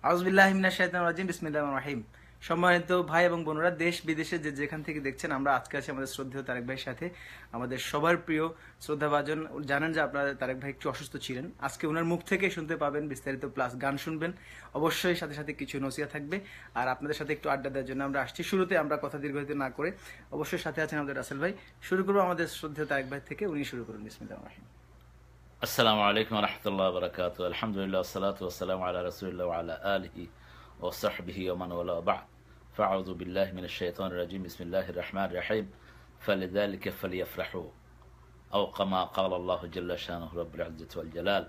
আউযুবিল্লাহি মিনাশ শাইতানির রাজিম বিসমিল্লাহির রহিম। সম্মানিত ভাই এবং বোনেরা, দেশ বিদেশে যে যেখান থেকে দেখছেন, আমরা আজকে আছি আমাদের শ্রদ্ধেয় তারেক ভাইয়ের সাথে। আমাদের সবার প্রিয় শ্রদ্ধাভাজন, জানেন যে আপনারা তারেক ভাই একটু অসুস্থ ছিলেন। আজকে ওনার মুখ থেকে শুনতে পাবেন বিস্তারিত, প্লাস গান শুনবেন অবশ্যই, সাথে সাথে কিছু নসিহত থাকবে। আর আপনাদের সাথে একটু আড্ডা দেওয়ার জন্য আমরা আসছি। শুরুতে আমরা কথা দীর্ঘায়িত না করে অবশ্যই সাথে আছেন আমাদের রাসেল ভাই। শুরু করবো আমাদের শ্রদ্ধেয় তারেক ভাই থেকে, উনি শুরু করুন। বিসমিল্লাহির রহমানির রহিম। আসসালামু আলাইকুম ওয়া রাহমাতুল্লাহি ওয়া বারাকাতুহু। আলহামদুলিল্লাহ ওয়াসসালাতু ওয়াসসালামু আলা রাসূলিল্লাহ ওয়া আলা আলিহি ওয়া সাহবিহি ওয়া মান ওয়ালা, বা'দ। ফাআউযু বিল্লাহি মিনাশ শাইতানির রাজিম। বিসমিল্লাহির রহমানির রহিম। ফালিযালিকা ফালইফরাহু আও কামা ক্বালা আল্লাহু জাল্লা শানুহু রাব্বুল ইজ্জাতি ওয়াল জালাল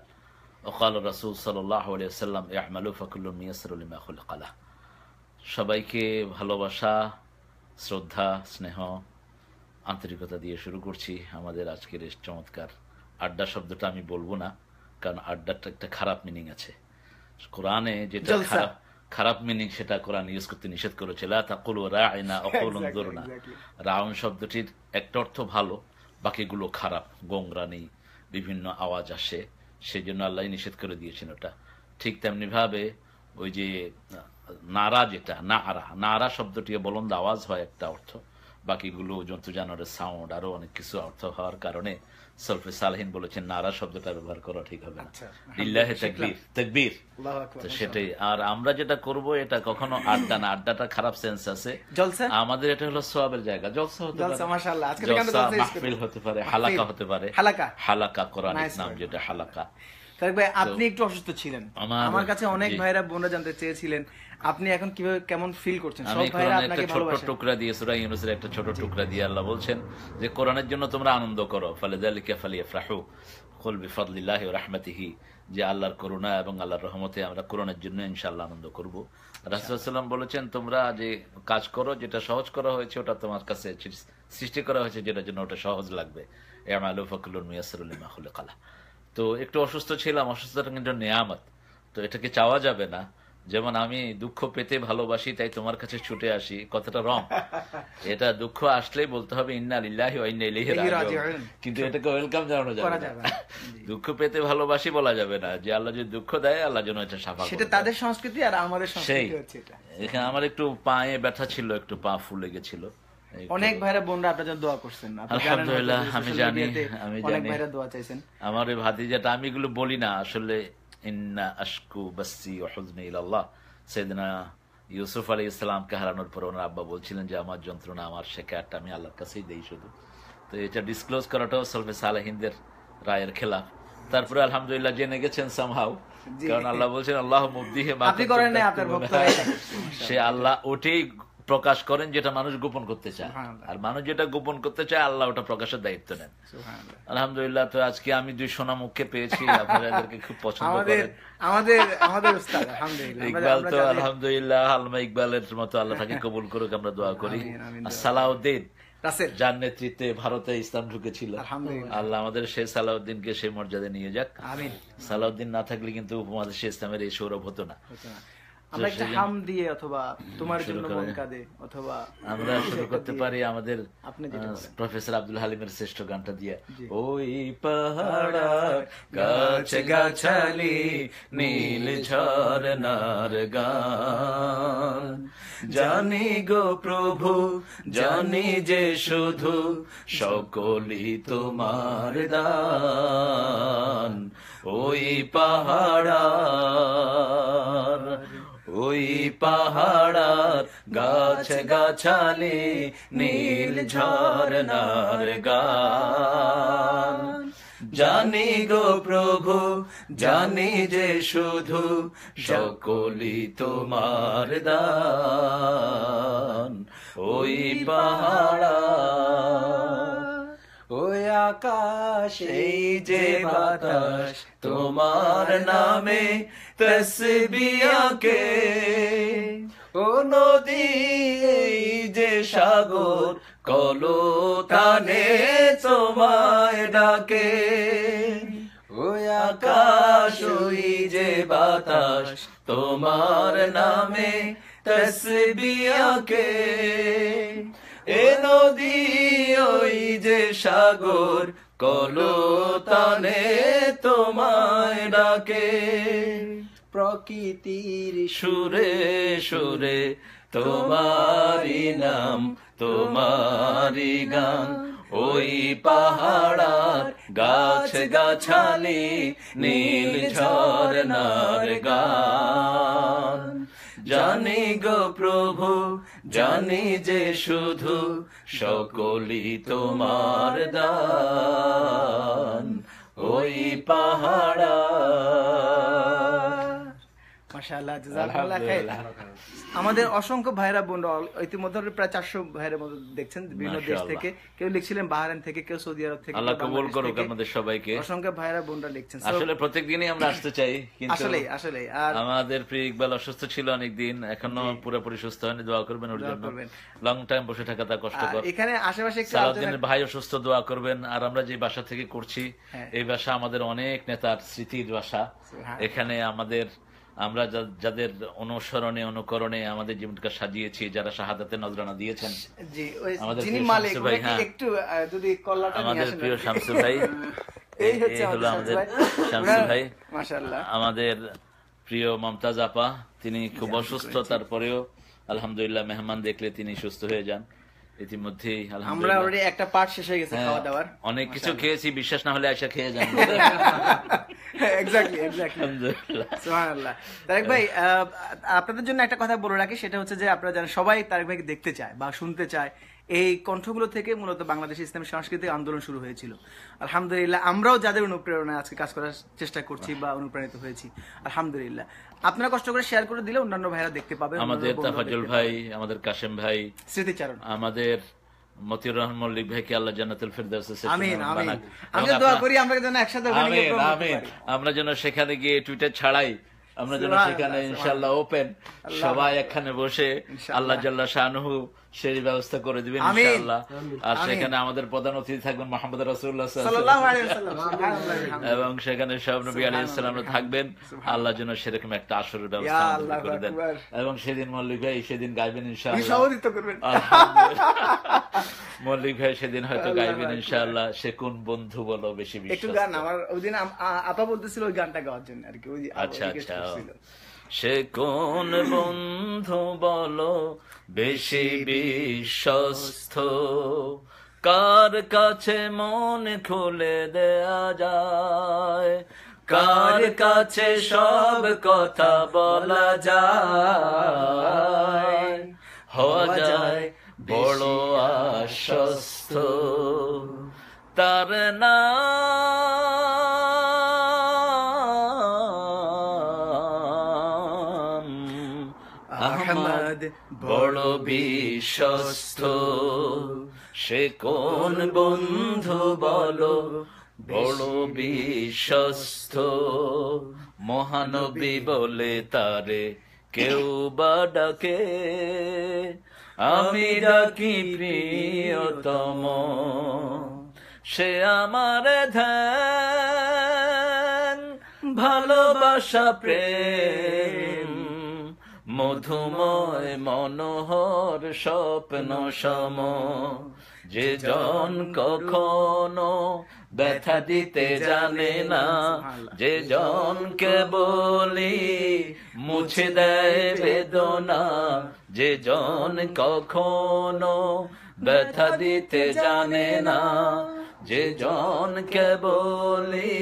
ওয়া ক্বালা রাসূল সাল্লাল্লাহু আলাইহি ওয়াসাল্লাম ই'মালু ফাকুল্লুন মিয়াসসারু লিমা খুলিকা লাহ। সবাইকে ভালোবাসা, শ্রদ্ধা, স্নেহ, আন্তরিকতা দিয়ে শুরু করছি আমাদের আজকের এই চমৎকার আড্ডা। শব্দটা আমি বলবো না, কারণ আড্ডাটা একটা খারাপ মিনিং আছে। কোরআনে যেটা খারাপ মিনিং, সেটা কোরআন ইউজ করতে নিষেধ করেছে। লা তাকুলু রা'ইনা ওয়া কুলু উনজুরনা। রাউন শব্দটির একটা অর্থ ভালো, বাকিগুলো খারাপ, গোংরানি, বিভিন্ন আওয়াজ আসে, সেই জন্য আল্লাহ নিষেধ করে দিয়েছেন ওটা। ঠিক তেমনি ভাবে ওই যে নারা, যেটা নারা শব্দটি বলন্দ আওয়াজ হয় একটা অর্থ, বাকিগুলো জন্তু জানোয়ারের সাউন্ড, আরো অনেক কিছু অর্থ হওয়ার কারণে সলফে সালেহিন বলেছেন নারা শব্দটা ব্যবহার করা ঠিক হবে না। লিল্লাহি তাকবীর, তাকবীর। তো সেটাই। আর আমরা যেটা করব, এটা কখনো আড্ডা না, আড্ডাটা খারাপ সেন্স আছে। আমাদের এটা হলো সওয়াবের জায়গা। জলসা হতে পারে, মাশাআল্লাহ, আজকে জলসা মাহফিল হতে পারে, হালাকা হতে পারে। হালাকা কোরআনিক নাম যেটা হালাকা। তারেক ভাই, আপনি একটু অসুস্থ ছিলেন, আমার কাছে অনেক ভাইরা বোনরা জানতে চেয়েছিলেন আপনি এখন কিভাবে, কেমন ফিল করছেন। সব ভাইরা আপনাকে ভালোবাসে। ছোট টুকরা দিয়ে সূরা ইউনূসের একটা ছোট টুকরা দিয়ে আল্লাহ বলছেন যে কোরআনের জন্য তোমরা আনন্দ করো। ফালিযালিকা ফালইফরাহু কুল বিফাদলিল্লাহি ওয়া রাহমাতিহি, যে আল্লাহর করুণা এবং আল্লাহর রহমতে আমরা কোরআনের জন্য ইনশাআল্লাহ আনন্দ করব। রাসূল সাল্লাল্লাহু আলাইহি ওয়াসাল্লাম বলেছেন, তোমরা যে কাজ করো, যেটা সহজ করা হয়েছে ওটা তোমার কাছে সৃষ্টি করা হয়েছে, যেটার জন্য ওটা সহজ লাগবে। ই'মালু ফাকুল্লুন মিয়াসসারু লিমা খুলিকা লাহ। তো একটু অসুস্থ ছিলাম, অসুস্থতা কিন্তু নেয়ামত, তো এটাকে চাওয়া যাবে না। যেমন আমি দুঃখ পেতে ভালোবাসি, তাই তোমার কাছে ছুটে আসি, কথাটা রং। এটা দুঃখ আসলেই বলতে হবে ইন্না লিল্লাহি ওয়া ইন্না ইলাইহি রাজিউন, কিন্তু এটাকে ওয়েলকাম জানানো যাবে না। দুঃখ পেতে ভালোবাসি বলা যাবে না, যে আল্লাহ যদি দুঃখ দেয় আল্লাহ যেন এটা সাফা করে। সেটা তাদের সংস্কৃতি আর আমাদের সংস্কৃতি হচ্ছে এটা। এখানে আমার একটু পায়ে ব্যথা ছিল, একটু পা ফুলে গেছিল। অনেক ভাইরা বোনরা আপনার জন্য দোয়া করছেন। আলহামদুলিল্লাহ, আমি জানি অনেক ভাইরা দোয়া চাইছেন। আমার এই ভাতিজাটা, আমি এগুলো বলি না আসলে। ইন্না আশকু বাসি ওয়া হুজনি ইলাল্লাহ। সাইয়েদনা ইউসুফ আলাইহিস সালামকে হারানোর পর ওনার আব্বা বলছিলেন যে আমার যন্ত্রণা, আমার শিকায়তটা আমি আল্লাহর কাছেই দেই শুধু। তো এটা ডিসক্লোজ করাটাও সলফে সালেহিনদের রায়ের খেলাফ। তারপরে আলহামদুলিল্লাহ জেনে গেছেন সামহাউ, কারণ আল্লাহ বলছেন আল্লাহ মুবদিহি মা সে আল্লাহ ওটাই প্রকাশ করেন যেটা মানুষ গোপন করতে চায়, আর মানুষ যেটা গোপন করতে চায় আল্লাহ ওটা প্রকাশের দায়িত্ব নেন। আলহামদুলিল্লাহ। তো আজকে আমি দুই সোনা মুখকে পেয়েছি, আপনারা এদেরকে খুব পছন্দ করেন। আমাদের উস্তাদ আলহামদুলিল্লাহ, ইকবাল তো আলহামদুলিল্লাহ, আলমা ইকবালের মতো আল্লাহ তাকে কবুল করুক, আমরা দোয়া করি। সালাউদ্দিন, যার নেতৃত্বে ভারতে ইসলাম ঢুকেছিল, আল্লাহ আমাদের সেই সালাউদ্দিনকে সেই মর্যাদা নিয়ে যাক। সালাউদ্দিন না থাকলে কিন্তু উপমহাদেশে ইসলামের এই সৌরভ হতো না। আমরা একটা হাম দিয়ে অথবা তোমার জন্য মন কাঁদে অথবা আমরা শুরু করতে পারি আমাদের প্রফেসর আব্দুল হালিমের শ্রেষ্ঠ গানটা দিয়ে। ওই পাহাড় গাছ গাছালি নীল ঝরনার গান, জানি গো প্রভু জানি যে শুধু সকলই তোমার দান। ওই পাহাড়, ওই পাহাড়ার গাছ গাছালি নীল ঝরনার গান, জানি গো প্রভু জানি যে শুধু সকলই তোমার দান। ওই পাহাড়, ওই আকাশ, এই যে বাতাস তোমার নামে তসবিয়াকে, ও নদী এই যে সাগর কলতানে তোমায় ডাকে। ওই আকাশ ওই যে বাতাস তোমার নামে তসবিয়াকে, এ নদী ওই যে সাগর কলতানে তোমায় ডাকে। প্রকৃতির সুরে সুরে তোমারি নাম তোমারি গান, ওই পাহাড়ার গাছ গাছালি নীল ঝরনার গান। জানি গো প্রভু জানি যে শুধু সকলই তোমার দান, ওই পাহাড়া। মাশাআল্লাহ, জাযাকাল্লাহ খাইর। আমাদের অসংখ্য ভাইরা বোনরা ইতিমধ্যে প্রায় 400 ভাইরা মতো দেখছেন বিভিন্ন দেশ থেকে। কেউ লিখছিলেন বাহরাইন থেকে, কেউ সৌদি আরব থেকে। আল্লাহ কবুল করুক আমাদের সবাইকে। অসংখ্য ভাইরা বোনরা লিখছেন। আসলে প্রত্যেকদিনই আমরা আসতে চাই, কিন্তু আসলে আর আমাদের প্রিয় ইকবাল অসুস্থ ছিল অনেকদিন, এখনো পুরোপুরি সুস্থ হয়নি। দোয়া করবেন ওর জন্য। লং টাইম বসে থাকা তা কষ্টকর। এখানে আশেপাশে সালাউদ্দিনের ভাই অসুস্থ, দোয়া করবেন। আর আমরা যে বাসা থেকে করছি, এই বাসা আমাদের অনেক নেতার স্মৃতির বাসা। এখানে আমরা যাদের অনুসরণে অনুকরণে আমাদের জীবনকে সাজিয়েছি, যারা শাহাদাতের নজরানা দিয়েছেন, আমাদের প্রিয় শামসু ভাই, এই হলো আমাদের শামসু ভাই। আমাদের প্রিয় মমতাজ আপা, তিনি খুব অসুস্থ, তারপরেও আলহামদুলিল্লাহ মেহমান দেখলে তিনি সুস্থ হয়ে যান। ইতিমধ্যেই আমরা অলরেডি একটা পার্ট শেষ হয়ে গেছে খাওয়া দাওয়ার। অনেক কিছু খেয়েছি, বিশ্বাস না হলে আয়শা খেয়ে যান। এক্স্যাক্টলি সুবহানাল্লাহ। তারেক ভাই, আপনাদের জন্য একটা কথা বলে রাখি, সেটা হচ্ছে যে আপনারা জানেন সবাই তারেক ভাইকে দেখতে চায় বা শুনতে চায়। এই কণ্ঠগুলো থেকে মূলত বাংলাদেশের ইসলামী সাংস্কৃতিক আন্দোলন শুরু হয়েছিল। আলহামদুলিল্লাহ আমরাও যাদের অনুপ্রেরণায় আজকে কাজ করার চেষ্টা করছি বা অনুপ্রাণিত হয়েছি, আলহামদুলিল্লাহ আপনারা কষ্ট করে শেয়ার করে দিলে অন্যান্য ভাইরা দেখতে পাবেন। আমাদের তাফাজ্জল ভাই, আমাদের কাসেম ভাই, স্মৃতিচারণ, আমাদের মতিউর রহমান মল্লিক ভাইকে আল্লাহ জান্নাতুল ফেরদাউসে সেট আমিন আমিন। আমরা দোয়া করি আমরা যেন একসাথে ওখানে গিয়ে আমিন আমিন। আমরা যেন সেখানে গিয়ে টুইটার ছাড়াই, আমরা যেন সেখানে ইনশাআল্লাহ ওপেন সবাই একখানে বসে আল্লাহ জাল্লা শানুহু সেই ব্যবস্থা করে দিবেন ইনশাআল্লাহ। আর সেখানে আমাদের প্রধান অতিথি থাকবেন মুহাম্মদ রাসূলুল্লাহ সাল্লাল্লাহু আলাইহি ওয়াসাল্লাম, এবং সেখানে সব নবী আলাইহিস সালামরা থাকবেন। আল্লাহ যেন সেরকম একটা আসরের ব্যবস্থা করে দেন, এবং সেদিন মল্লিক ভাই সেদিন গাইবেন ইনশাআল্লাহ, সভাপতিত্ব করবেন। মল্লিক ভাই সেদিন হয়তো গাইবেন ইনশাআল্লাহ, সে কোন বন্ধু বলো বেশি বিশ্বাস। একটু গান আমার ওইদিন আপা বলতেছিল ওই গানটা গাওয়ার জন্য আর কি। আচ্ছা আচ্ছা। সে কোন বন্ধু বলো বেশি বিশ্বস্ত, কার কাছে মন খুলে দেয়া যায়, কার কাছে সব কথা বলা যায়, হওয়া যায় বড় আশ্বস্ত, তার নাম আহমদ বড় বিশ্বস্ত। সে কোন বন্ধু বলো বড় বিশ্বস্ত, মহানবী বলে তারে কেউ বা ডাকে, আমি ডাকি প্রিয়তম। সে আমার ধ্যান ভালোবাসা প্রেম, মধুময় মনোহর স্বপ্ন সম। যে জন কখনো ব্যথা দিতে জানে না, যে জনকে বলি মুছে দেয় বেদনা, যে জন কখনো ব্যথা দিতে জানে না, যে জনকে বলি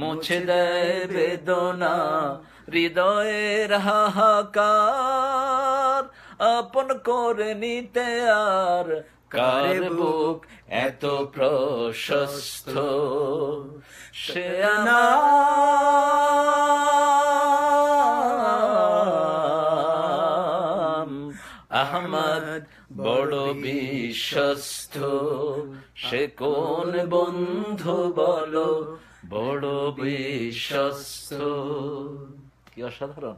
মুছে দেয় বেদনা, হৃদয়ের হাহাকার আপন করে নিতে আর কার বুক এত প্রশস্ত। সে আহমদ বড় বিশ্বস্ত। সে কোন বন্ধু বলো বড় বিশ্বস্ত। কি অসাধারণ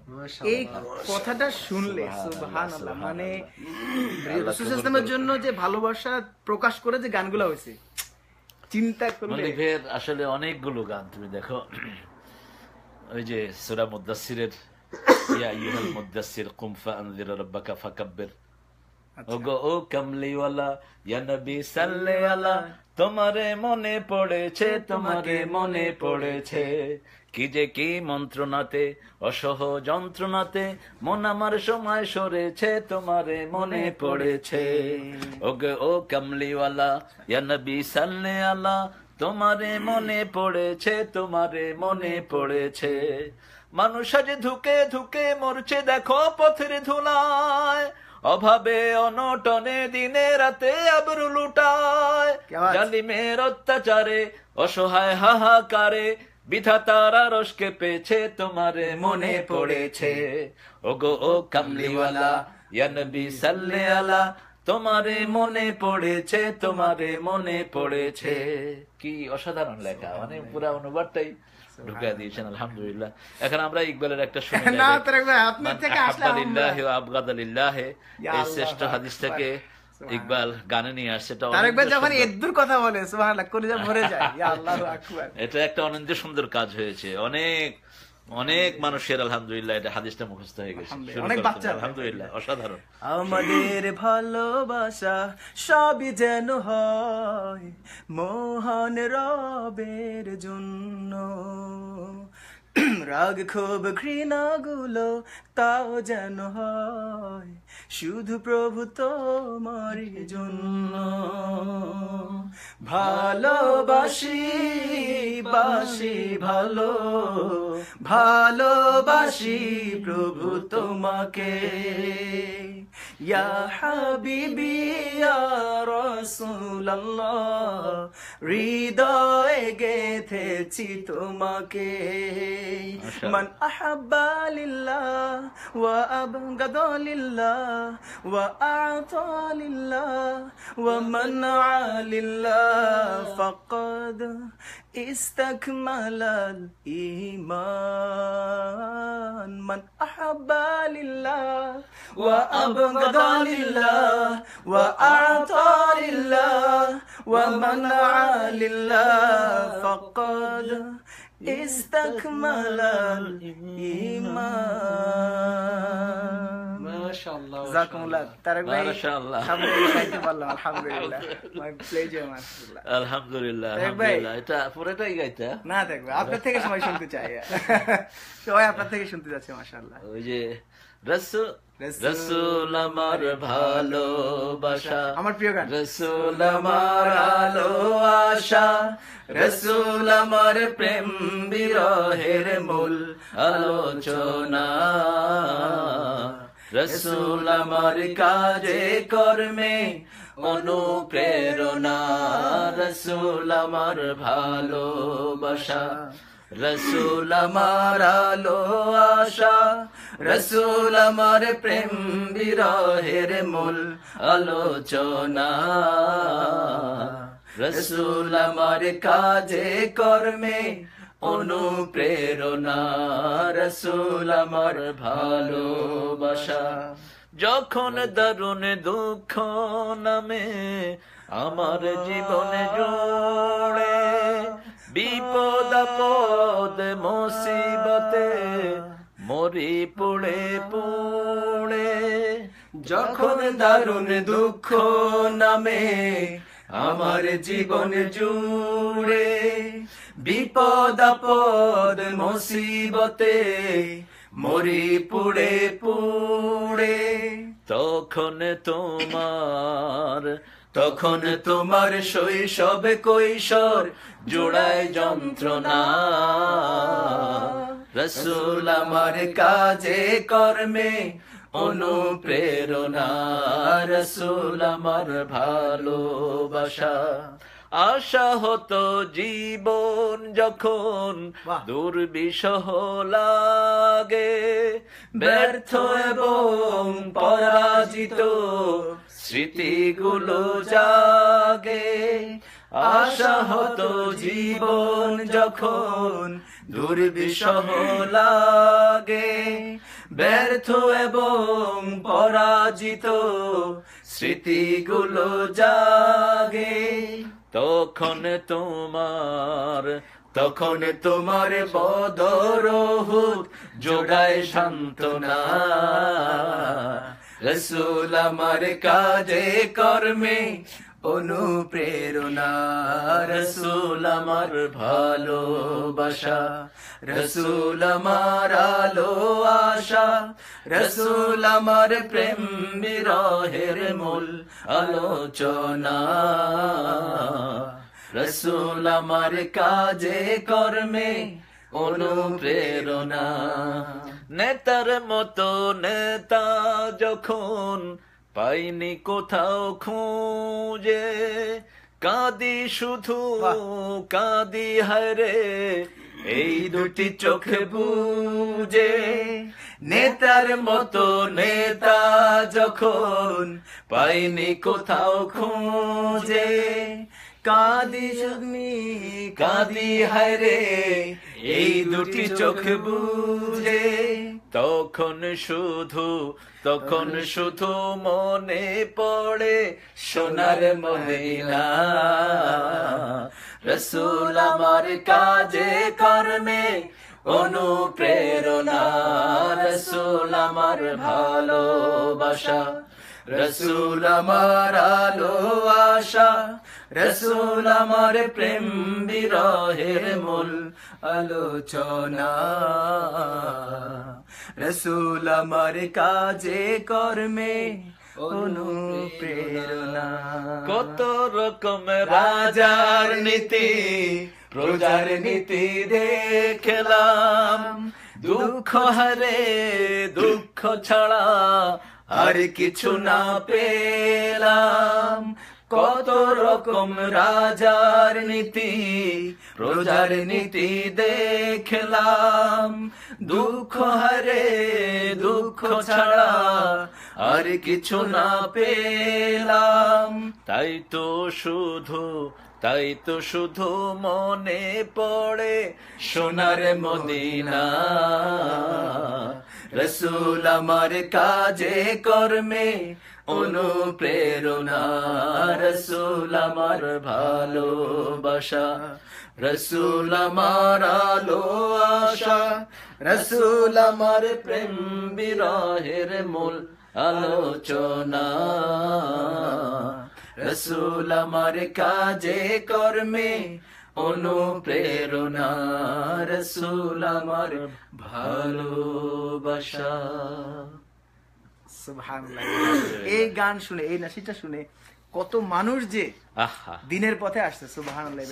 এই কথাটা শুনলে সুবহানাল্লাহ। মানে রাসূল সাল্লাল্লাহু জন্য যে ভালোবাসা প্রকাশ করে যে গানগুলো হয়েছে, চিন্তা করলে মল্লিকের আসলে অনেকগুলো গান। তুমি দেখো ওই যে সূরা মুদ্দাসসিরের ইয়া আইয়ুহাল মুদ্দাসসির কুম ফাআনযির রাব্বাকা ফাকাব্বির, ওগো ও কামলিওয়ালা ইয়া নবী সাল্লে আলা, তোমারে মনে পড়েছে, তোমাকে মনে পড়েছে, কি যে কি মন্ত্রণাতে অসহ যন্ত্রণাতে মন আমার সময় সরেছে, তোমারে মনে পড়েছে। ওগো ও কামলিওয়ালা ইয়া নবী সাল্লে আলা, তোমারে মনে পড়েছে, তোমারে মনে পড়েছে। মানুষ আজ ধুকে ধুকে মরছে দেখো পথের ধুলায়, অভাবে অনটনে দিনে রাতে আবরু লুটায়, জালিমের অত্যাচারে অসহায় হাহাকারে বিধাতার আরশ কেঁপেছে, তোমারে মনে পড়েছে। ওগো ও কামলিওয়ালা ইয়া নবী সাল্লে আলা, তোমারে মনে পড়েছে, তোমারে মনে পড়েছে। কি অসাধারণ লেখা, মানে পুরা অনুবাদটাই ঢুকা দিয়েছেন, আলহামদুলিল্লাহ। এখন আমরা ইকবালের একটা শুনে এই শ্রেষ্ঠ হাদিস থেকে ইকবাল গানে নিয়ে আসছে। এটা একটা অনন্ত সুন্দর কাজ হয়েছে, অনেক অনেক মানুষের আলহামদুলিল্লাহ এটা হাদিসটা মুখস্থ হয়ে গেছে, অনেক বাচ্চা আলহামদুলিল্লাহ, অসাধারণ। আমাদের ভালোবাসা সবই যেন হয় মহান রবের জন্য, রাগ ক্ষোভ ঘৃণা গুলো তাও যেন হয় শুধু প্রভু তোমার জন্য। ভালোবাসি বাসি ভালো, ভালোবাসি প্রভু তোমাকে, ইয়া হাবিবি ইয়া রাসূলুল্লাহ, হৃদয়ে গেথেছি তোমাকে। মান আহাব্বা লিল্লাহ ওয়া আবগাদা লিল্লাহ ওয়া আ'তা লিল্লাহ ওয়া মানআ লিল্লাহ ফাকাদ ইস্তাকমালাল ঈমান। মান আহাব্বা লিল্লাহ ওয়া আবগাদা লিল্লাহ ওয়া আ'তা লিল্লাহ ওয়া মানআ লিল্লাহ ফাকাদ ইস্তাকমালাল ঈমান। মাশাআল্লাহ, জাযাকুমুল্লাহ। তারেক ভাই মাশাআল্লাহ, গাইতে পারলাম, আলহামদুলিল্লাহ, মাই প্লেজার, মাশাআল্লাহ, আলহামদুলিল্লাহ, আলহামদুলিল্লাহ। এটা পুরোটাই গাইতে না দেখবে, আপনার থেকে সবাই শুনতে চাই, সবাই আপনার থেকে শুনতে যাচ্ছে, মাশাআল্লাহ। ওই যে রসুল আমার ভালোবাসা, আমার প্রিয় গান, রসুল আমার আলো আশা, রসুল আমার প্রেম বিরহের মূল আলোচনা, রসুল আমার কাজে কর্মে অনুপ্রেরণা, রসুল আমার ভালোবাসা, রসুল আমার আলো আশা, রসুল আমার প্রেম বিরহের মূল আলোচনা, রসুল আমার কাজে কর্মে অনুপ্রেরণা, রসুল আমার ভালোবাসা। যখন দারুণ দুঃখ নামে আমার জীবনে জোড়ে, বিপদ আপদ মুসিবতে মরি পুড়ে পুড়ে, যখন দারুণ দুঃখ নামে আমার জীবন জুড়ে, বিপদ আপদ মুসিবতে মরি পুড়ে পুড়ে, তখন তোমার শৈশব কৈশোর জোড়ায় যন্ত্রণা, রসুল আমার কাজে কর্মে অনুপ্রেরণা, রসুল আমার ভালোবাসা। আশা হতো জীবন যখন দুর্বিষহ লাগে, ব্যর্থ এবং পরাজিত স্মৃতিগুলো জাগে, আশা হতো জীবন যখন দুর্বিষহ লাগে, ব্যর্থ এবং পরাজিত স্মৃতিগুলো জাগে, তখন তোমার বদর উহুদ জোড়ায় সান্ত্বনা, রসুল আমার কাজে কর্মে অনুপ্রেরণা, রসুল আমার ভালোবাসা, রসুল আমার আলো আশা, রসুল আমার প্রেম বিরহের মূল আলোচনা, রসুল আমার কাজে কর্মে অনুপ্রেরণা। নেতার মতো নেতা যখন পাইনি কোথাও খুঁজে, কাঁদি শুধু কাঁদি হায়রে এই দুটি চোখে বুঝে। নেতার মতো নেতা যখন পাইনি কোথাও খুঁজে, কাঁদি শুধু কাঁদি হায়রে এই দুটি চোখ বুঝে। তখন শুধু মনে পড়ে সোনার মদিনা, রসুল আমার কাজে কর্মে অনুপ্রেরণা, রসুল আমার ভালোবাসা, রসুল আমার আলো আশা, রসুল আমার প্রেম বিরহের মূল আলোচনা, রসুল আমার কাজে কর্মে অনুপ্রেরণা। কত রকম রাজার নীতি প্রজার নীতি দেখলাম, দুঃখ হারে দুঃখ ছাড়া আর কিছু না পেলাম। কত রকম রাজার নীতি প্রজার নীতি দেখলাম, দুঃখ হারে দুঃখ ছাড়া আর কিছু না পেলাম। তাই তো শুধু মনে পড়ে সোনার মদিনা, রসুল আমার কাজে কর্মে অনুপ্রেরণা, রসুল আমার ভালোবাসা, রসুল আমার আলো আশা, রসুল আমার প্রেম বিরহের মূল আলোচনা, রসুল আমার কাজে কর্মে অনুপ্রেরণা, রসুল আমার ভালোবাসা। সুবহানাল্লাহ। এই গান শুনে, এই নাসিটা শুনে কত মানুষ যে দিনের পথে আসছে। সুবহানাল্লাহ।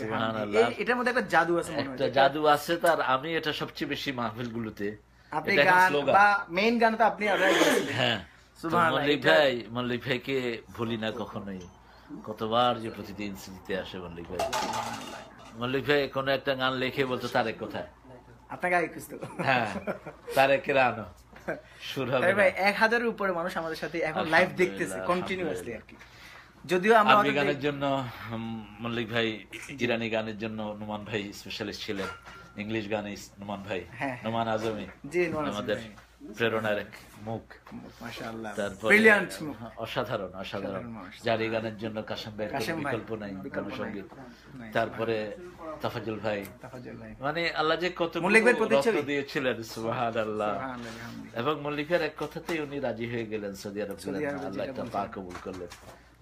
এটার মধ্যে একটা জাদু আছে, একটা জাদু আছে। তার আমি এটা সবচেয়ে বেশি মাহফিল গুলোতে আপনি গান বা মেইন গান তো আপনি হ্যাঁ মল্লিক ভাইকে ভুলি না কখনোই। কতবার যে প্রতিদিন স্মৃতিতে আসে মল্লিক ভাই। মল্লিক ভাই কোন একটা গান লিখে বলতো তারেক কোথায়, আপনাকে আগে খুঁজতো। হ্যাঁ তারেকের আনো সুর হবে। ভাই 1000-এর উপরে মানুষ আমাদের সাথে এখন লাইভ দেখতেছে কন্টিনিউয়াসলি আর কি। যদিও আমরা আরবি গানের জন্য মল্লিক ভাই, ইরানি গানের জন্য নোমান ভাই স্পেশালিস্ট ছিলেন, ইংলিশ গানে নোমান ভাই, নোমান আজমি আমাদের প্রেরণার এক মুখ। মাশাআল্লাহ, তারপরে ব্রিলিয়ান্ট মুখ, অসাধারণ। জারি গানের জন্য কাশেম ভাইয়ের বিকল্প নাই গণসঙ্গীত। তারপরে তাফাজ্জুল ভাই, মানে আল্লাহ যে কত রত্ন দিয়েছিলেন, সুবহানাল্লাহ। এবং মল্লিক ভাইয়ের এক কথাতেই উনি রাজি হয়ে গেলেন সৌদি আরব গেলেন, আল্লাহ একটা পা কবুল করলেন।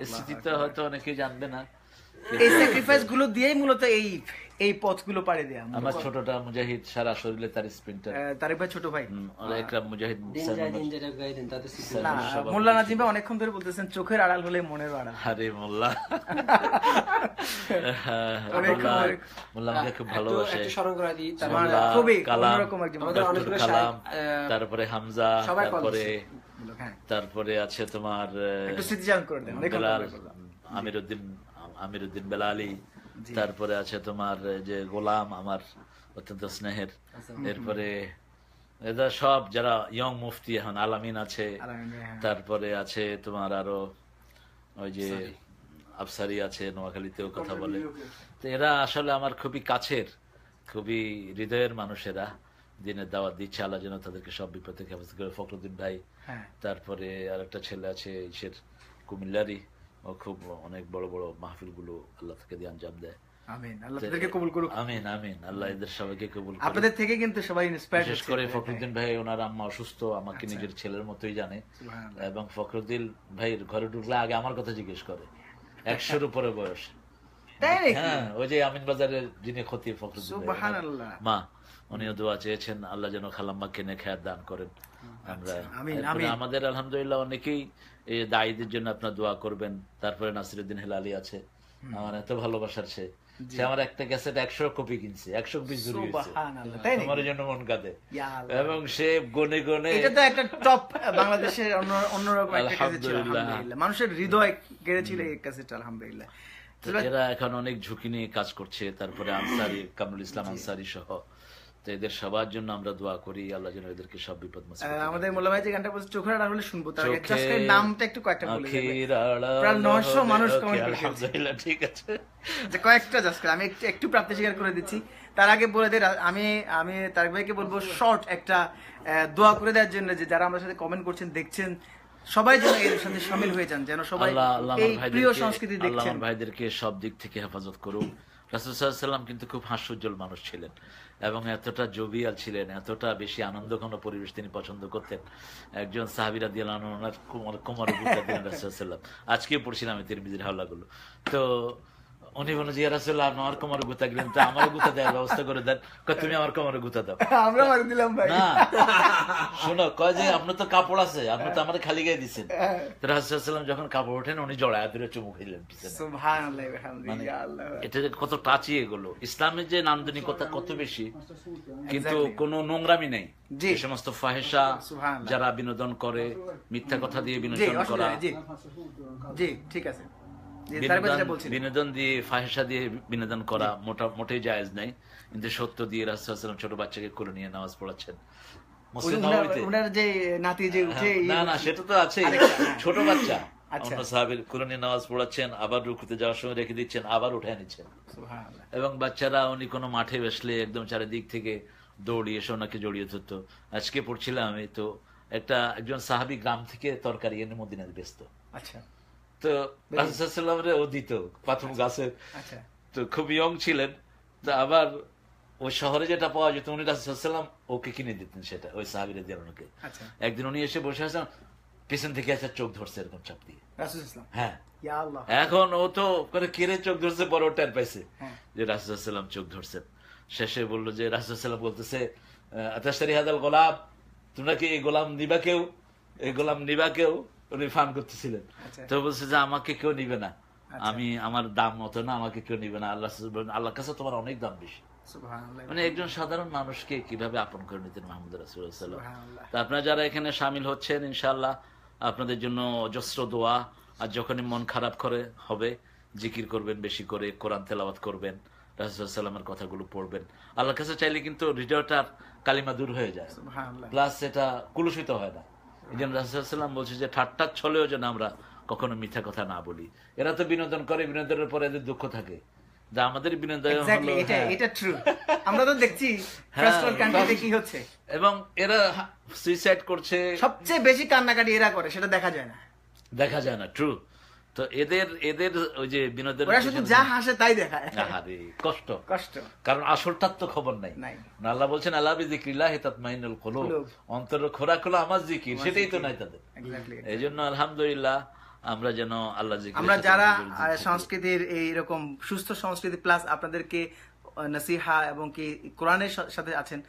এই স্মৃতিটা হয়তো অনেকেই জানবে না। এই স্যাক্রিফাইস গুলো দিয়েই মূলত এই পথগুলো পাড়ি দেয়া। আমার ছোটটা মুজাহিদ, সারা শরীরে তার স্প্রিন্টার। তারেক ভাই ছোট ভাই একরাম মুজাহিদ, মোল্লা নাজিম ভাই অনেকক্ষণ ধরে বলতেছেন চোখের আড়াল হলে মনের আড়াল। আরে মোল্লা, মোল্লা আমাকে খুব ভালোবাসে। কালাম, তারপরে হামজা, তারপরে আছে তোমার আমিরউদ্দিন বেলালি, তারপরে আছে তোমার যে গোলাম, আমার অত্যন্ত স্নেহের। এরপরে এরা সব যারা ইয়ং মুফতি এখন আলামিন আছে, তারপরে আছে তোমার আরো ওই যে আফসারি আছে, নোয়াখালীতেও কথা বলে। তো এরা আসলে আমার খুবই কাছের, খুবই হৃদয়ের মানুষেরা। দিনের দাওয়াত দিচ্ছে, আল্লাহ যেন তাদেরকে সব বিপদ থেকে হেফাজত করে। ফখরুদ্দিন ভাই, তারপরে আর একটা ছেলে আছে কুমিল্লারি, ও খুব অনেক বড় বড় মাহফিল গুলো আল্লাহ থেকে দিয়ে আঞ্জাম দেয়। আমিন, আল্লাহ তাদেরকে কবুল করুক। আমিন আমিন, আল্লাহ এদের সবাইকে কবুল করুক। আপনাদের থেকে কিন্তু সবাই ইন্সপায়ার্ড বিশেষ করে ফখরুদ্দিন ভাই, ওনার আম্মা অসুস্থ, আমাকে নিজের ছেলের মতোই জানে। এবং ফখরুদ্দিন ভাইয়ের ঘরে ঢুকলে আগে আমার কথা জিজ্ঞেস করে, 100-র উপরে বয়স। হ্যাঁ, ওই যে আমিন বাজারের যিনি খতিব ফখরুদ্দিন মা, উনিও দোয়া চেয়েছেন আল্লাহ যেন খালাম্মাকে নেখায়াত দান করেন। আমরা আমাদের আলহামদুলিল্লাহ অনেকেই এই দায়ীদের জন্য আপনার দোয়া করবেন। তারপরে নাসিরউদ্দিন হেলালি আছে, আমার এত ভালোবাসার, সে আমার একটা ক্যাসেট 100 কপি কিনছে, 100 কপি জুড়ে গেছে, আমার জন্য মন কাঁদে। এবং সে গনে গনে, এটা তো একটা টপ বাংলাদেশের অন্যরকম একটা ক্যাসেট ছিল, আলহামদুলিল্লাহ মানুষের হৃদয় কেড়েছিল এই ক্যাসেটটা, আলহামদুলিল্লাহ। এরা এখন অনেক ঝুঁকি নিয়ে কাজ করছে। তারপরে আনসারি, কামরুল ইসলাম আনসারি সহ, তো এদের সবার জন্য আমরা দোয়া করি আল্লাহ যেন এদেরকে সব বিপদ মুছে দেয়। আমাদের মোল্লা ভাই যে গানটা বলছে চোখের আড়াল হলে শুনবো, তার আগে জাস্ট নামটা একটু কয়েকটা বলে দেবেন। প্রায় 900 মানুষ কমেন্ট করেছে, আলহামদুলিল্লাহ, ঠিক আছে, যে কয়েকটা জাস্ট আমি একটু প্রাপ্তি স্বীকার করে দিচ্ছি। তার আগে বলে দেই, আমি তারেক ভাইকে বলবো শর্ট একটা দোয়া করে দেওয়ার জন্য, যে যারা আমাদের সাথে কমেন্ট করছেন দেখছেন সবাই যেন এর সাথে শামিল হয়ে যান, যেন সবাই এই প্রিয় সংস্কৃতি দেখছেন। আল্লাহ ভাইদেরকে সব দিক থেকে হেফাজত করুন। রাসূল সাল্লাল্লাহু আলাইহি ওয়াসাল্লাম কিন্তু খুব হাস্যোজ্জ্বল মানুষ ছিলেন এবং এতটা জোবিয়াল ছিলেন, এতটা বেশি আনন্দঘন পরিবেশ তিনি পছন্দ করতেন। একজন সাহাবী রাদিয়াল্লাহু আনহু ওনার কোমরে গুঁতা দিলেন রাসূল সাল্লাল্লাহু আলাইহি ওয়াসাল্লাম। আজকে পড়ছিলাম আমি তিরমিজির হাওলাগুলো, তো উনি বলেন যে ইয়া রাসূলুল্লাহ আপনি আমার কোমরে গুঁতা দিলেন, তো আমার গুঁতা দেওয়ার ব্যবস্থা করে দেন। তুমি আমার কোমরে গুঁতা দাও। আমরা মার দিলাম ভাই না, শোনো, কয় যে আপনার তো কাপড় আছে, আপনি তো আমারে খালি গায়ে দিছেন। তো রাসূল সাল্লাল্লাহু আলাইহি ওয়াসাল্লাম যখন কাপড় ওঠেন উনি জড়ায় ধরে চুমু খেলেন পিছনে। সুবহানাল্লাহ, আলহামদুলিল্লাহ। এটা কত টাচি এগুলো, ইসলামের যে নান্দনিকতা কত বেশি, কিন্তু কোনো নোংরামি নেই। যে সমস্ত ফাহিশা যারা বিনোদন করে, মিথ্যা কথা দিয়ে বিনোদন করা, জি ঠিক আছে, বিনোদন দিয়ে ফাহিশা দিয়ে বিনোদন করা মোটেই জায়েজ নাই। কিন্তু সত্য দিয়ে রাসূল সাল্লাল্লাহু আলাইহি ওয়াসাল্লাম ছোট বাচ্চাকে কোলে নিয়ে নামাজ পড়াচ্ছেন মুসলিম নববীতে। ওনার যে নাতি যে উঠে, না সেটা তো আছে, ছোট বাচ্চা অন্য সাহাবীর কোলে নিয়ে নামাজ পড়াচ্ছেন, আবার রুকুতে যাওয়ার সময় রেখে দিচ্ছেন, আবার উঠায় নিচ্ছেন। সুবহানাল্লাহ। এবং বাচ্চারা উনি কোনো মাঠে বসলে একদম চারিদিক থেকে দৌড়িয়ে এসে ওনাকে জড়িয়ে ধরতো। আজকে পড়ছিলাম আমি, তো একজন সাহাবী গ্রাম থেকে তরকারি এনে মদিনায় বেচতো। আচ্ছা, তো রাসূল সাল্লাল্লাহু আলাইহি ওয়াসাল্লাম ও দিত প্রথম গাছে। আচ্ছা, তো খুব ইয়ং ছিলেন, তো আবার ওই শহরে যেটা পাওয়া যেত উনি রাসূল সাল্লাল্লাহু আলাইহি ওয়াসাল্লাম ওকে কিনে দিতেন সেটা, ওই সাহাবী রাদিয়াল্লাহু আনহু। আচ্ছা, একদিন উনি এসে বসে আছেন, পেছন থেকে একটা চোখ ধরছে এরকম চাপ দিয়ে রাসূল সাল্লাল্লাহু আলাইহি ওয়াসাল্লাম। হ্যাঁ, ইয়া আল্লাহ। এখন ও তো করে কেড়ে চোখ ধরছে, বড় টের পাইছে যে রাসূল সাল্লাল্লাহু আলাইহি ওয়াসাল্লাম চোখ ধরছেন। শেষে বললো যে রাসূল সাল্লাল্লাহু আলাইহি ওয়াসাল্লাম বলতেছে, আতাশতারি হাদাল গোলাম, তোমরা কি এই গোলাম নিবা কেউ, এই গোলাম নিবা কেউ? উনি ফান করতেছিলেন। তো বলছে যে আমাকে কেউ নিবে না, আমি আমার দাম মতো না, আমাকে কেউ নিবে না, আল্লাহর কাছে তোমার অনেক দাম বেশি। মানে একজন সাধারণ মানুষকে কিভাবে আপন করে নিতেন মুহাম্মদ রাসূলুল্লাহ সাল্লাল্লাহু আলাইহি ওয়াসাল্লাম। তো আপনারা যারা এখানে শামিল হচ্ছেন, ইনশাআল্লাহ আপনাদের জন্য অজস্র দোয়া। আর যখনই মন খারাপ হবে জিকির করবেন বেশি করে, কোরআন তেলাওয়াত করবেন, রাসূলুল্লাহ সাল্লাল্লাহু আলাইহি ওয়াসাল্লামের কথাগুলো পড়বেন। আল্লাহর কাছে চাইলে কিন্তু হৃদয়টার কালিমা দূর হয়ে যায়, প্লাস এটা কুলুষিত হয় না। এই জন্য রাসূলুল্লাহ সাল্লাল্লাহু আলাইহি ওয়াসাল্লাম বলছে যে ঠাট্টার ছলেও যেন আমরা কখনো মিথ্যা কথা না বলি। এরা তো বিনোদন করে, বিনোদনের পরে এদের দুঃখ থাকে, যা আমাদের বিনোদন হলো। এটা ট্রু, আমরা তো দেখছি ফার্স্ট ওয়ার্ল্ড কান্ট্রিতে কি হচ্ছে, এবং এরা সুইসাইড করছে, সবচেয়ে বেশি কান্নাকাটি এরা করে, সেটা দেখা যায় না। ট্রু। তো এদের ওই যে বিনোদন, ওরা শুধু যা হাসে তাই দেখায়। আরে কষ্ট, কারণ আসলটার তো খবর নাই। আল্লাহ বলছেন আলা বিযিকরিল্লাহি তাতমাইন্নুল কুলুব, অন্তর খোরাক হলো আমার জিকির, সেটাই তো নাই তাদের। এইজন্য আলহামদুলিল্লাহ আমরা যেন আল্লাহ জিকির, আমরা যারা সংস্কৃতির এইরকম সুস্থ সংস্কৃতি প্লাস আপনাদেরকে নসিহা এবং কি কোরআনের সাথে আছেন,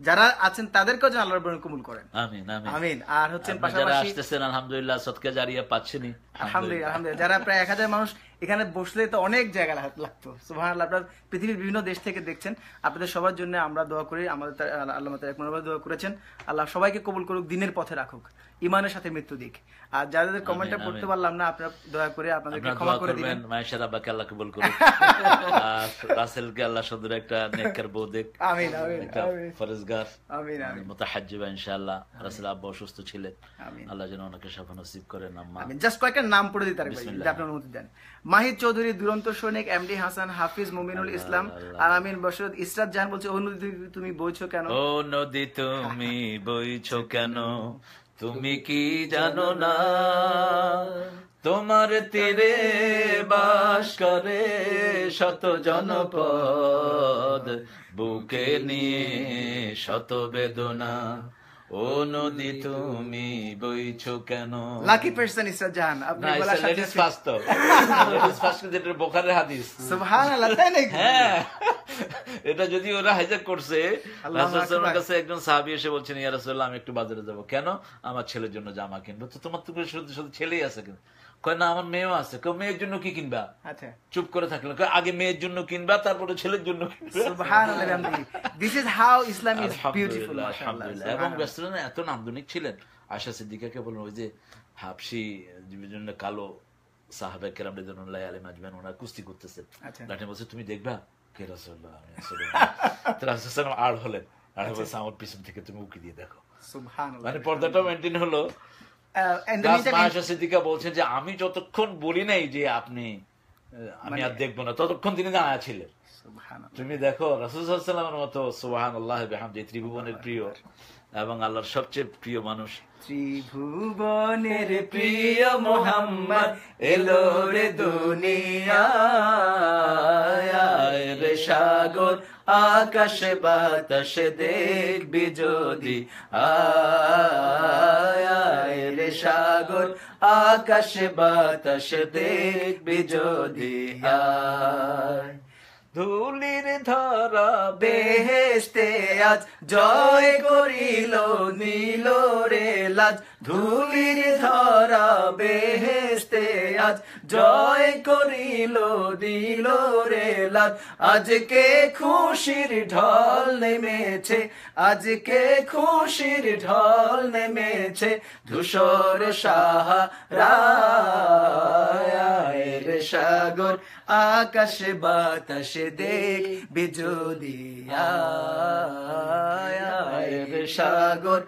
যারা আছেন তাদেরকেও যেন আল্লাহ রাব্বুল কবুল করেন। আমিন আমিন। আর হচ্ছেন পাশাপাশি আসতেছেন আলহামদুলিল্লাহ সদকা জারিয়া পাচ্ছেনি, আলহামদুলিল্লাহ। যারা প্রায় 1000 মানুষ এখানে বসলে তো অনেক জায়গা লাগতো। সুবহানাল্লাহ। আপনারা পৃথিবীর বিভিন্ন দেশ থেকে দেখছেন, আপনাদের সবার জন্য আমরা দোয়া করি। আমাদের আল্লাহ তাআলা একবার দোয়া করেছেন, আল্লাহ সবাইকে কবুল করুক, দিনের পথে রাখুক, ইমানের সাথে মৃত্যু দিক। আর যাদের কমেন্টটা পড়তে পারলাম না, আপনারা দয়া করে আপনাদেরকে ক্ষমা করে দিবেন। মায়েশা আব্বাকে আল্লাহ কবুল করুক, আর রাসেলকে আল্লাহ সুন্দর একটা নেককার বউ দেখ। আমিন আমিন। ফরজগার, আমিন আমিন, মুতাহাজ্জিবা ইনশাআল্লাহ। রাসেল আব্বা অসুস্থ ছিলেন, আল্লাহ যেন ওনাকে শাফা নসিব করেন। আমিন। জাস্ট কয়েকটা নাম পড়ে দিই তার ভাই, যদি আপনি অনুমতি দেন। মাহিদ চৌধুরী, দুরন্ত সৈনিক, এমডি হাসান, হাফিজ, মুমিনুল ইসলাম, আলামিন বশরত, ইসরাত জাহান বলছে, ও নদী তুমি বইছো কেন, ও নদী তুমি বইছো কেন, তুমি কি জানো না তোমার তীরে বাস করে শত জনপদ, বুকে নিয়ে শত বেদনা, ও নদী তুমি বইছো কেন? লাকি পারসন ইসা জান, আপনি বলা সাথে লেডিস ফার্স্ট তো লেডিস ফার্স্ট যেটা বুখারীর হাদিস। সুবহানাল্লাহ, তাই নাকি? হ্যাঁ, এটা যদি ওরা হাইজ্যাক করছে, রাসূল সাল্লাল্লাহু আলাইহি ওয়াসাল্লামের কাছে একজন সাহাবী এসে বলছেন, ইয়া রাসূলুল্লাহ আমি একটু বাজারে যাব। কেন? আমার ছেলের জন্য জামা কিনবো। তো তোমার তো শুধু শুধু ছেলেই আছে কেন? কয় না, আমার মেয়েও আছে। কেউ মেয়ের জন্য কি কিনবা? আচ্ছা, চুপ করে থাকলো। আগে মেয়ের জন্য কিনবা, তারপরে ছেলের জন্য কিনবা। সুবহানাল্লাহ, this is how Islam is beautiful. আলহামদুলিল্লাহ। এবং রাসূলুল্লাহ এত নান্দনিক ছিলেন, আয়েশা সিদ্দিকাকে বলেন, ওই যে হাবশি বিভিন্ন কালো সাহাবা কেরাম রাদিয়াল্লাহু আলাইহিম আজমাইন ওনারা কুস্তি করতেছেন, লাঠি বলছে তুমি দেখবা? কে? রাসূলুল্লাহ। তো রাসূলুল্লাহ আর হলেন, আর বলছে আমার পিছন থেকে তুমি উকি দিয়ে দেখো। সুবহানাল্লাহ, মানে পর্দাটা মেইনটেইন হলো। আয়েশা সিদ্দিকা বলছেন যে আমি যতক্ষণ বলি নাই যে আপনি আমি আর দেখবো না, ততক্ষণ তিনি দাঁড়ায় ছিলেন। তুমি দেখো রাসূল সাল্লাল্লাহু আলাইহি ওয়াসাল্লামের মতো সুবহানাল্লাহ বিহামদিহি ত্রিভুবনের প্রিয় এবং আল্লাহর সবচেয়ে প্রিয় মানুষ, ত্রিভুবনের প্রিয় মুহাম্মদ এলো রে দুনিয়ায়, রে সাগর আকাশ বাতাস দেখবি যদি, আয় রে সাগর আকাশ বাতাস দেখবি যদি, আয় ধুলির ধরা বেহেশতে আজ জয় করিল নীল রে লাজ, ধুলির ধরা বেহেশতে আজ জয় করিল দিল রে লাজ, আজকে খুশির ঢল নেমেছে, আজকে খুশির ঢল নেমেছে ধূসর সাহারায়, রে সাগর আকাশ বাতাস দেখবি যদি, আয় রে সাগর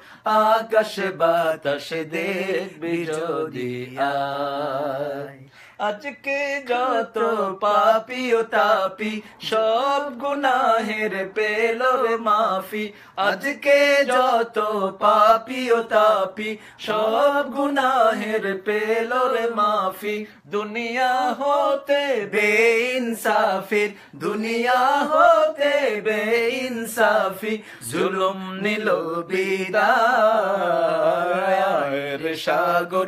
আকাশ বাতাস দেখবি যদি, আয় আজকে যত পাপী ও তাপি সব গুনাহের পেল রে মাফি, আজকে যত পাপী ও তাপি সব গুনাহের পেল রে মাফি, দুনিয়া হতে বেইনসাফির, দুনিয়া হতে বেইনসাফি জুলুম নিল বিদায়, রে সাগর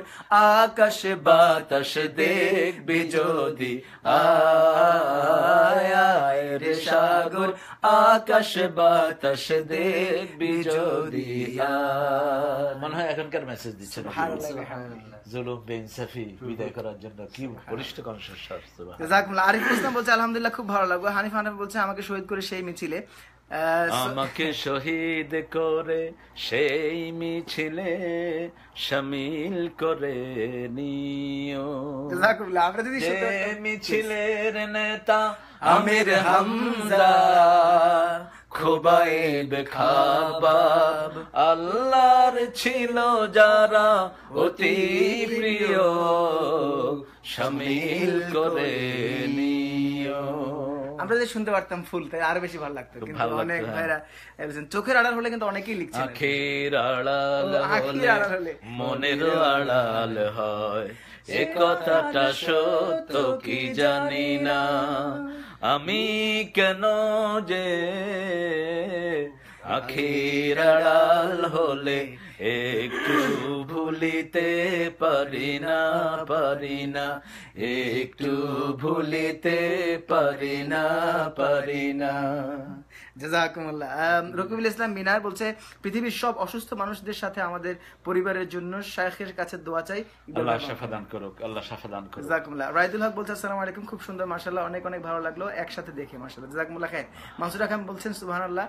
আকাশ বাতাস দেখবি যদি, আয় রে সাগর আকাশ বাতাস দেখবি যদি, মনে হয় এখনকার মেসেজ দিচ্ছে জুলুম বেইনসাফি বিদায় করার জন্য কি বলিষ্ঠ কণ্ঠস্বর। জাযাকুমুল্লাহ। আরিফুল ইসলাম বলছে আলহামদুলিল্লাহ খুব ভালো লাগলো। হানিফ হানিফ বলছে আমাকে শহীদ করে সেই মিছিলে, আমাকে শহীদ করে সেই মিছিলে শামিল করে নিও। জাযাকুমুল্লাহ। আমরা যদি মিছিলের নেতা আমির হামজা খোবাইব খাবাব আল্লাহর ছিল যারা অতি প্রিয় শামিল করে নিও। আমরা যে শুনতে পারতাম ফুল, তাই আরো বেশি ভালো লাগতো। কিন্তু অনেক ভাইরা চোখের আড়াল হলে কিন্তু অনেকেই লিখছে আখের আড়াল হলে মনের আড়াল হয়, এ কথাটা সত্য কি জানি না আমি, কেন যে আখের আড়াল হলে একটু ভুলিতে পারি না, পারি না একটু ভুলিতে পারি না, পারি না। জাযাকুমুল্লাহ। রকিবুল ইসলাম মিনার বলছে পৃথিবীর সব অসুস্থ মানুষদের সাথে আমাদের পরিবারের জন্য শাইখের কাছে দোয়া চাই, আল্লাহ শাফা দান করুক, আল্লাহ শাফা দান করুক। জাযাকুমুল্লাহ। রাইদুল হক বলছে আসসালামু আলাইকুম, খুব সুন্দর মাশাআল্লাহ, অনেক অনেক ভালো লাগলো একসাথে দেখে মাশাআল্লাহ, জাযাকুমুল্লাহ খাইর। মানসুর খান বলছেন সুবহানাল্লাহ।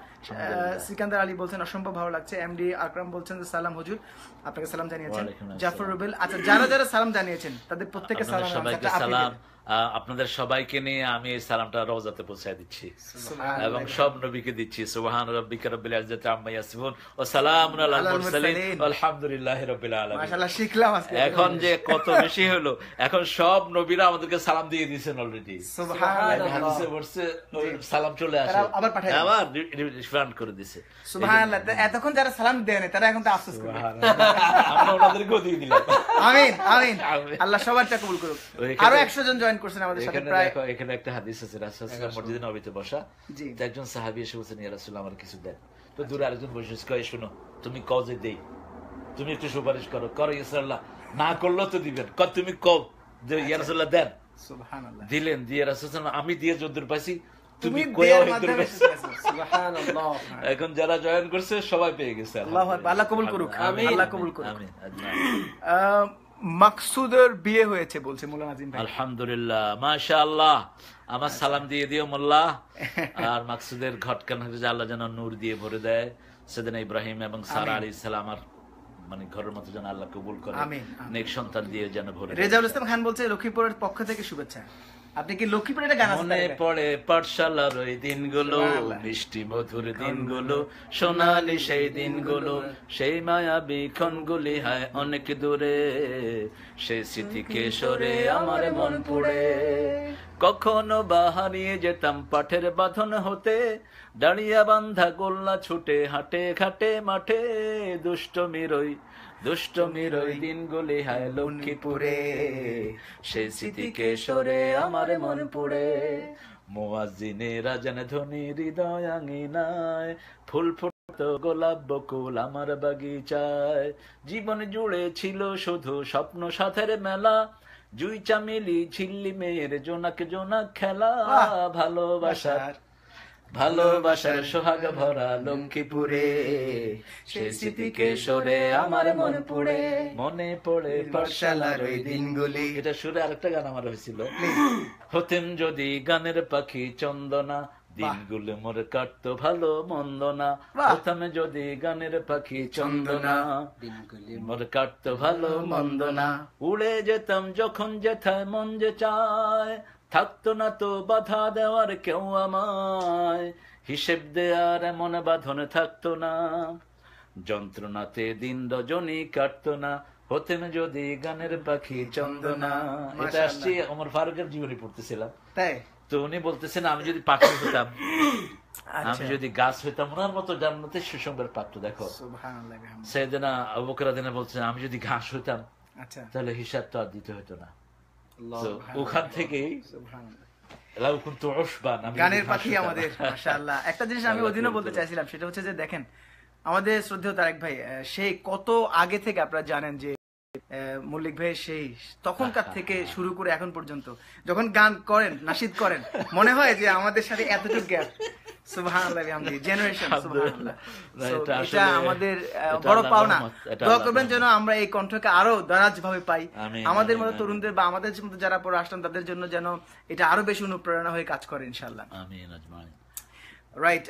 সিকান্দার আলী বলছেন অসম্ভব ভালো লাগছে। এমডি আকরাম বলছেন যে সালাম হুজুর, আপনাকে সালাম জানিয়েছেন। জাফর রুবেল, আচ্ছা যারা যারা সালাম জানিয়েছেন তাদের প্রত্যেককে সালাম। আপনাদের সবাইকে নিয়ে আমি এই সালামটা রওজাতে পৌঁছায় দিচ্ছি এবং সব নবীকে দিচ্ছি। সুবহান রাব্বিকা রাব্বিল ইজ্জাতি আম্মা ইয়াসিফুন ওয়া সালামুন আলাল মুরসালিন আলহামদুলিল্লাহি রাব্বিল আলামিন। মাশাআল্লাহ, শিখলাম আজকে। এখন যে কত বেশি হলো, এখন সব নবীরা আমাদেরকে সালাম দিয়ে দিয়েছেন অলরেডি। সুবহানাল্লাহ, হাদিসে বলছে সালাম চলে আসে, আবার পাঠায় আবার রিফান্ড করে দিয়েছে। সুবহানাল্লাহ, এতক্ষণ যারা সালাম দেন তারা এখন তো আফসোস করে। আমরা ওনাদেরকেও দিয়ে দিলাম। আমিন আমিন, আল্লাহ সবারটা কবুল করুক। আরো 100 জন জয়েন করছেন আমাদের সাথে প্রায়। এখানে একটা হাদিস আছে, রাসূল সাল্লাল্লাহু আলাইহি ওয়াসাল্লাম মসজিদে নববীতে বসা, তো একজন সাহাবী এসে বলছেন, ইয়া রাসূলুল্লাহ আমার কিছু দেন। তো দূরে আরেকজন বসে কয়, শুনো তুমি কও যে দেই, তুমি একটু সুপারিশ করো। করো ইয়া রাসূলুল্লাহ, না করলেও তো দিবেন। কয় তুমি কও যে ইয়া রাসূলুল্লাহ দেন। সুবহানাল্লাহ, দিলেন। দিয়ে রাসূল সাল্লাল্লাহু আলাইহি ওয়াসাল্লাম আমি দিয়ে যদ্দুর পাইছি তুমি কয়ও যদ্দুর পাইছো। সুবহানাল্লাহ, এখন যারা জয়েন করছে সবাই পেয়ে গেছে। আল্লাহু আকবার, আল্লাহ কবুল করুক। আমিন, আল্লাহ কবুল করুক। আমিন। মাকসুদের বিয়ে হয়েছে বলছে মোল্লা নাজিম ভাই। আলহামদুলিল্লাহ, মাশাআল্লাহ। আমার সালাম দিয়ে দিও মোল্লা। আর মাকসুদের ঘটকান আল্লাহ যেন নূর দিয়ে ভরে দেয়। সেদিনা ইব্রাহিম এবং সারা আলাইহিস সালাম আর মানে ঘরের মতো যেন আল্লাহ কবুল করে, নেক সন্তান দিয়ে যেন ভরে দেয়। রেজাউল ইসলাম খান বলছে লক্ষ্মীপুরের পক্ষ থেকে শুভেচ্ছা। আপনি কি লক্ষ্মীপুরে একটা গান আছে? মনে পড়ে পাঠশালার ওই দিনগুলো, মিষ্টি মধুর দিনগুলো, সোনালি সেই দিনগুলো, সেই মায়াবী ক্ষণগুলি হায় অনেক দূরে, সেই স্মৃতিকে সরে আমার মন পড়ে। কখনো বা হারিয়ে যেতাম পাঠের বাঁধন হতে, দাঁড়িয়া বান্ধা গোল্লা ছুটে হাটে ঘাটে মাঠে, দুষ্টমির ওই দিনগুলি হায় লক্ষ্মীপুরে, সেই স্মৃতিকে সরে আমার মন পড়ে। মুয়াজ্জিনের আজান ধ্বনি হৃদয় আঙিনায়, ফুল ফুটতো গোলাপ বকুল আমার বাগিচায়, জীবন জুড়ে ছিল শুধু স্বপ্ন সাথের মেলা, জুই চামেলি ঝিল্লি মেয়ের জোনাক জোনাক খেলা, ভালোবাসার সোহাগ ভরা লক্ষ্মীপুরে, সেই স্মৃতিকে সরে আমার মন পড়ে। মনে পড়ে পাঠশালার ওই দিনগুলি। এটা সুরে আরেকটা গান আমার হয়েছিল, হতেম যদি গানের পাখি চন্দনা, দিনগুলো মোর কাটতো ভালো মন্দ না, হতাম যদি গানের পাখি চন্দনা, দিনগুলি মোর কাটতো ভালো মন্দ না, উড়ে যেতাম যখন যেথায় মন যে চায়, থাকতো না তো বাধা দেওয়ার কেউ আমায়, হিসেব দেয়ার এমন বাঁধন থাকতো না, যন্ত্রণাতে দিন রজনী কাটতো না, হতেন যদি গানের পাখি চন্দনা। এটা আসছে ওমর ফারুকের জীবনী পড়তেছিলাম, তাই তো উনি বলতেছেন আমি যদি পাখি হতাম, আমি যদি গাছ হইতাম, ওনার মতো জান্নাতের সুসংবাদ প্রাপ্ত। দেখো সাইয়েদনা আবু বকর রাদিয়াল্লাহু আনহু বলছেন আমি যদি ঘাস হইতাম তাহলে হিসাব তো আর দিতে হতো না। ওখান থেকেই গানের পাখি আমাদের। মাশাআল্লাহ, একটা জিনিস আমি ওদিনও বলতে চাইছিলাম, সেটা হচ্ছে যে দেখেন আমাদের শ্রদ্ধেয় তারেক ভাই সেই কত আগে থেকে আপনারা জানেন যে মল্লিক ভাই সেই তখনকার থেকে শুরু করে এখন পর্যন্ত যখন গান করেন, নাশিদ করেন, মনে হয় যে আমাদের সাথে এতটুকু গ্যাপ। সুবহানাল্লাহ, জেনারেশন। সুবহানাল্লাহ, এটা আমাদের বড় পাওনা। দোয়া করবেন যেন আমরা এই কণ্ঠকে আরো দারাজ ভাবে পাই, আমাদের মতো তরুণদের বা আমাদের মতো যারা পরে আসলাম তাদের জন্য যেন এটা আরো বেশি অনুপ্রেরণা হয়ে কাজ করে ইনশাআল্লাহ। আমিন আজমাইন। রাইট,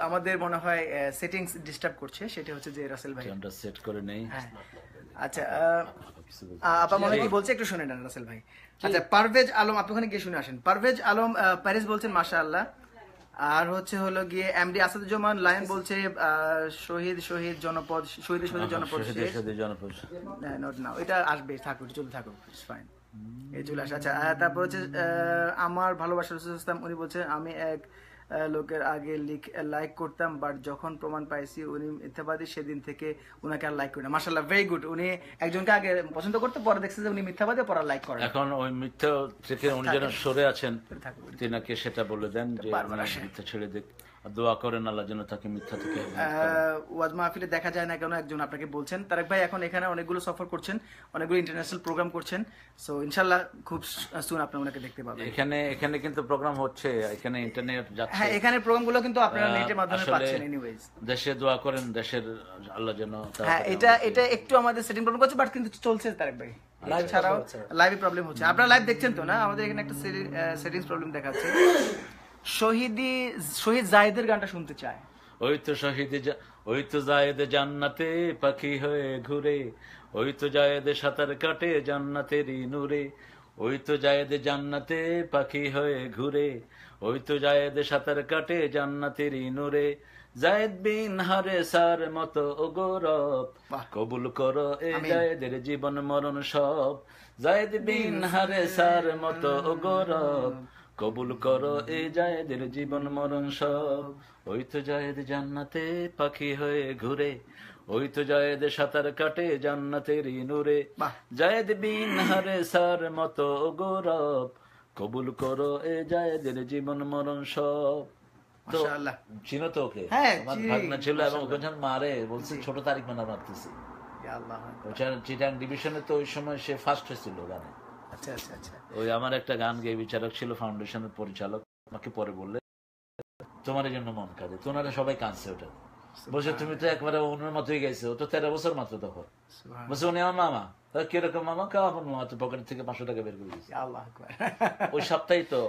আমাদের মনে হয় সেটিংস ডিস্টার্ব করছে, সেটা হচ্ছে যে রাসেল ভাই আমরা সেট করে নেই। আচ্ছা, আপা মনে কি বলছে একটু শুনে নেন রাসেল ভাই। আচ্ছা, পারভেজ আলম, আপনি ওখানে গিয়ে শুনে আসেন। পারভেজ আলম প্যারিস বলছেন মাশাআল্লাহ। আর হলো গিয়ে এমডি আসাদুজ্জামান লায়ন বলছে শহীদ জনপদ এটা আসবে, থাকুক, চলতে থাকুক, ফাইন, এই চলে আসে। আচ্ছা, তারপর হচ্ছে আমার ভালোবাসার ইসলাম, উনি বলছে আমি এক লোকের আগে লাইক করতাম, বাট যখন প্রমাণ পাইছি উনি মিথ্যাবাদী সেদিন থেকে উনাকে আর লাইক করি না। মাশাআল্লাহ, ভেরি গুড। উনি একজনকে আগে পছন্দ করতে, পরে দেখছে যে উনি মিথ্যাবাদী, পরে লাইক করেন। এখন ওই মিথ্যা থেকে উনি যেন সরে আছেন, তিনাকে সেটা বলে দেন যে মিথ্যা ছেড়ে দেখ, দোয়া করেন আল্লাহ যেন তাকে মিথ্যা থেকে। ওয়াজ মাহফিলে দেখা যায় না কেন একজন আপনাকে বলছেন। তারেক ভাই এখন এখানে অনেকগুলো সফর করছেন, অনেকগুলো ইন্টারন্যাশনাল প্রোগ্রাম করছেন, সো ইনশাআল্লাহ খুব সুন আপনি ওনাকে দেখতে পাবেন। এখানে কিন্তু প্রোগ্রাম হচ্ছে, এখানে ইন্টারনেট যাচ্ছে। হ্যাঁ, এখানে প্রোগ্রামগুলো কিন্তু আপনারা নেটের মাধ্যমে পাচ্ছেন। এনিওয়েজ, দেশে দোয়া করেন, দেশের আল্লাহ যেন। হ্যাঁ, এটা একটু আমাদের সেটিং প্রবলেম করছে, বাট কিন্তু চলছে তারেক ভাই। লাইভ ছাড়াও লাইভে প্রবলেম হচ্ছে। আপনারা লাইভ দেখছেন তো না? আমাদের এখানে একটা সেটিংস প্রবলেম দেখাচ্ছে। শহীদ জায়েদের গানটা শুনতে চায়। ওই তো জায়েদ জান্নাতে পাখি হয়ে ঘুরে, ওই তো জায়েদ সাঁতার কাটে জান্নাতেরই নূরে, ওই তো জায়েদ জান্নাতে পাখি হয়ে ঘুরে, ওই তো জায়েদ সাঁতার কাটে জান্নাতেরই নূরে। জায়েদ বিন হারেসার মতো গৌরব কবুল করো এ জায়েদের জীবন মরণ সব। জায়েদ বিন হারেসার মতো গৌরব কবুল করো এ জায়েদের জীবন মরণ সব। ওই তো জায়েদ জান্নাতে পাখি হয়ে ঘুরে, ওই তো জায়েদ সাঁতার কাটে জান্নাতেরই নূরে। জায়েদ বিন হারেসার মতো গৌরব কবুল করো এ জায়েদের জীবন মরণ সব। চিনো তো ওকে? আমার ভাগনা ছিল এবং ওকে মারে বলছে ছোট তারিখ মানা মারতেছি। চিটাং ডিভিশনে তো ওই সময় সে ফার্স্ট হয়েছিল গানে। ওই আমার একটা গান গেয়ে বিচারক ছিল, ফাউন্ডেশনের পরিচালক, আমাকে পরে বললে তোমার জন্য মন কাঁদে। তোনারা সবাই কাঁদছে ওটা, বলছে তুমি তো একবারে অন্যের মতোই গেছে। ও তো 13 বছর মাত্র তখন। বলছে উনি আমার মামা। কিরকম মামা? আপনার মামা তো পকেট থেকে 500 টাকা বের করে দিয়েছে। ওই সপ্তাহে তো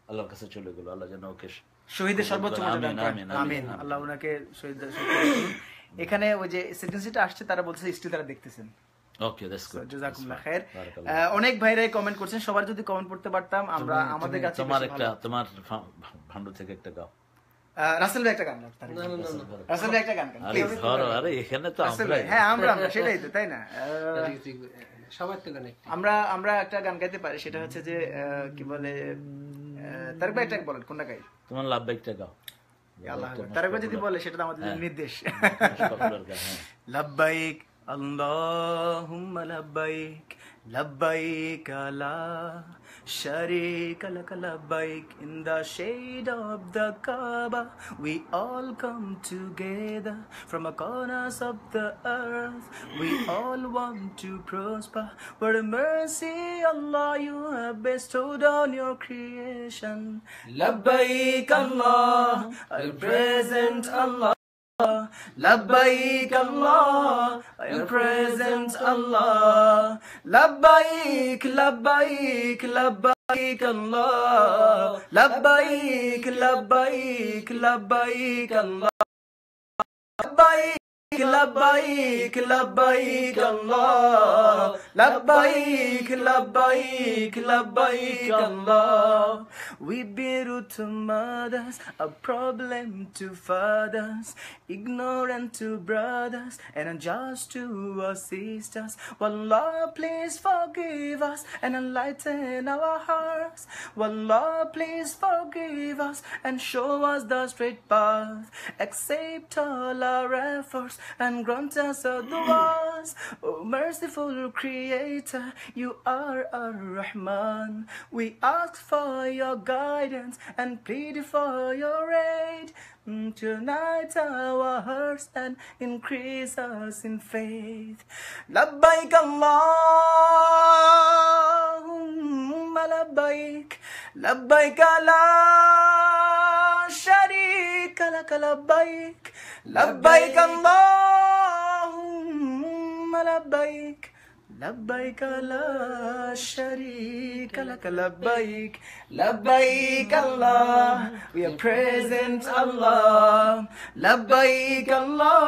আল্লাহর কাছে চলে গেল। আল্লাহ যেন ওকে শহীদের সর্বোচ্চ মর্যাদা দান করেন। আমিন। আল্লাহ ওনাকে শহীদ। এখানে ওই যে সেন্টেন্সটা আসছে তারা বলছে স্টিল তারা দেখতেছেন। ওকে, দ্যাটস গুড। জাযাকুমুল্লাহ খাইর। অনেক ভাইরাই কমেন্ট করছেন, সবার যদি কমেন্ট পড়তে পারতাম আমরা। আমাদের কাছে তোমার ভান্ড থেকে একটা গাও। রাসেল ভাই একটা গান। রাসেল ভাই একটা গান। আরে এখানে তো আমরা, হ্যাঁ আমরা সেটাই তো, তাই না? আমরা একটা গান গাইতে পারি, সেটা হচ্ছে যে কি বলে, তারক ভাই একটা বলেন কোনটা গাই? তোমার লাব্বাইকটা গাও। তারক ভাই যদি বলে সেটা তো আমাদের নির্দেশ। লাব্বাইক আল্লাহুম্মা লাব্বাইক, লাব্বাইক লা sharika lak, labbaik. In the shade of the Kaaba we all come together, from the corners of the earth we all want to prosper. What a mercy Allah you have bestowed on your creation. Labbaik Allah, I present Allah. Labbaik Allah, I present Allah. Labbaik, labbaik, labbaik Allah. Labbaik, labbaik, labbaik Allah. Labbaik, labbaik, labbaik Allah. Labbaik, labbaik, labbaik Allah. We bear to mothers, a problem to fathers, ignorant to brothers, and unjust to our sisters. Wallah, please forgive us and enlighten our hearts. Wallah, please forgive us and show us the straight path. Accept all our efforts and grant us our du'as. Oh merciful Creator, you are Ar-Rahman. We ask for your guidance and plead for your aid. Tonight our hearts and increase us in faith. Labbaik Allahumma labbaik, labbaik la sharika lak, labbaik, labbaik Allahumma labbaik, labbaik la sharika lak, labbaik, labbaik Allah, we are present Allah. Labbaik Allah,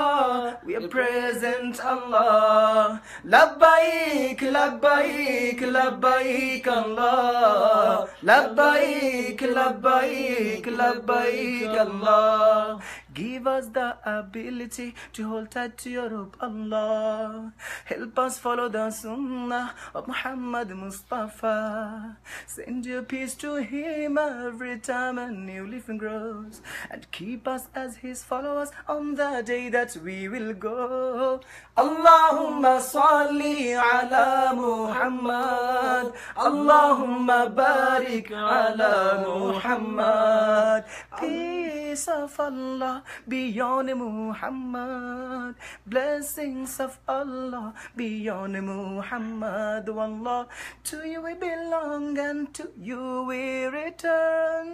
we are present Allah. Labbaik, labbaik, labbaik Allah. Labbaik, labbaik, labbaik Allah. Give us the ability to hold tight to your rope, Allah. Help us follow the sunnah of Muhammad Mustafa. Send your peace to him every time a new leaf grows, and keep us as his followers on the day that we will go. Allahumma salli ala Muhammad, Allahumma barik ala Muhammad. Peace of Allah be on Muhammad, blessings of Allah be on Muhammad. Wallah, to you we belong and to you we return.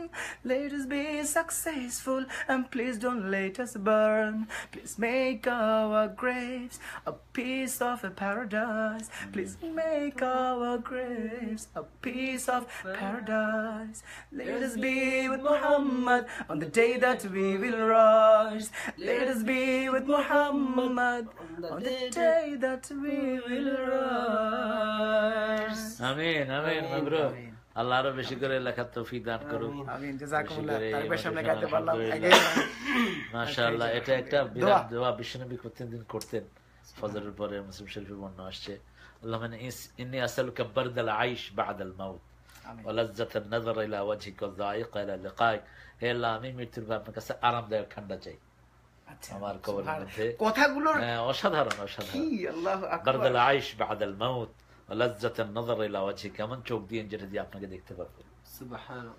Let us be successful and please don't let us burn. Please make our graves a piece of a paradise. Please make our graves a piece of paradise. Let us be with Muhammad on the day that we will rise. Let us be with Muhammad on the day that we will rise. আমিন আমিন মাবরুর। আল্লাহ আরো বেশি করে লেখার তৌফিক দান করুক। আমিন, জাযাকুমুল্লাহ। তারপর সামনে গাইতে পারলাম। মাশাআল্লাহ, এটা একটা বিরাট দোয়া বিশ্বনবী প্রতিদিন করতেন ফজরের পরে। মুসলিম শরীফে বর্ণনা আসছে, আল্লাহুম্মা ইন্নী আসআলুকা বারদাল আইশ বা'দাল মাউত ওয়া লাযযাতান নাযার ইলা ওয়াজহিকা ওয়া যায়িকা ইলা লিকাইক। হে আল্লাহ, আমি মৃত্যুর পর আপনার কাছে আরামদায়ক ঠান্ডা চাই। আমার কবরের মধ্যে কথাগুলো অসাধারণ অসাধারণ। আল্লাহু আকবার। বারদাল আইশ বা'দাল মাউত ওয়া লাযযাতান নাযার ইলা ওয়াজহিকা, কেমন চোখ দিয়ে যেটা দিয়ে আপনাকে দেখতে পারবো। সুবহানাল্লাহ,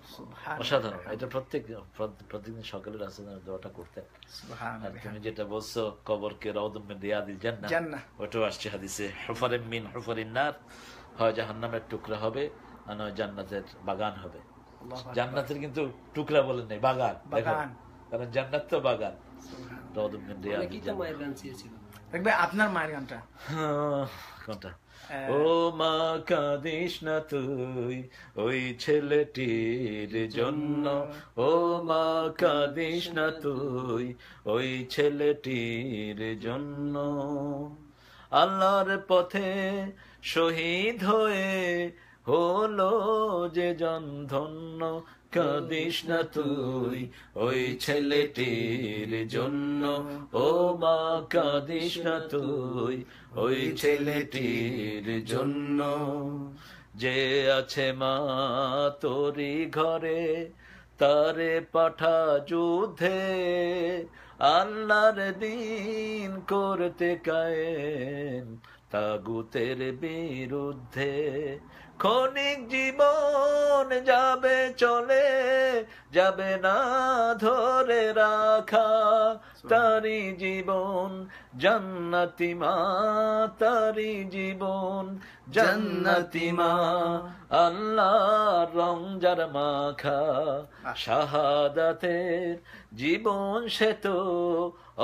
অসাধারণ। এটা প্রত্যেকদিন সকালে রাসূলের দোয়াটা করতেন। সুবহানাল্লাহ। আর তুমি যেটা বলছো কবরকে রাউদুম মিন রিয়াদিল জান্নাহ, ওটাও আসছে হাদিসে, হুফারিম মিন হুফারিন নার, হয় জাহান্নামের টুকরা হবে আর নয় জান্নাতের বাগান হবে। জান্নাতের কিন্তু টুকরা বলেন নাই, বাগান। কারণ জান্নাত তো বাগান। রাউদুম মিন রিয়াদিল জান্নাহ। দেখবে আপনার মায়ের গানটা কোনটা? ও মা কাঁদিস না তুই ওই ছেলেটির জন্য, ও মা কাঁদিস না তুই ওই ছেলেটির জন্য, আল্লাহর পথে শহীদ হয়ে হলো যে জন ধন্য। কাঁদিস না তুই ওই ছেলেটির জন্য, ও মা কাঁদিস না তুই ওই ছেলেটির জন্য। যে আছে মা তোরি ঘরে তারে পাঠা যুদ্ধে, আল্লাহর দিন করতে কায়েম তাগুতের বিরুদ্ধে। ক্ষণিক জীবন যাবে চলে, যাবে না ধরে রাখা, তারি জীবন জান্নাতি মা, তারি জীবন জান্নাতি মা। আল্লাহর রং যার মাখা, শাহাদাতের জীবন সে তো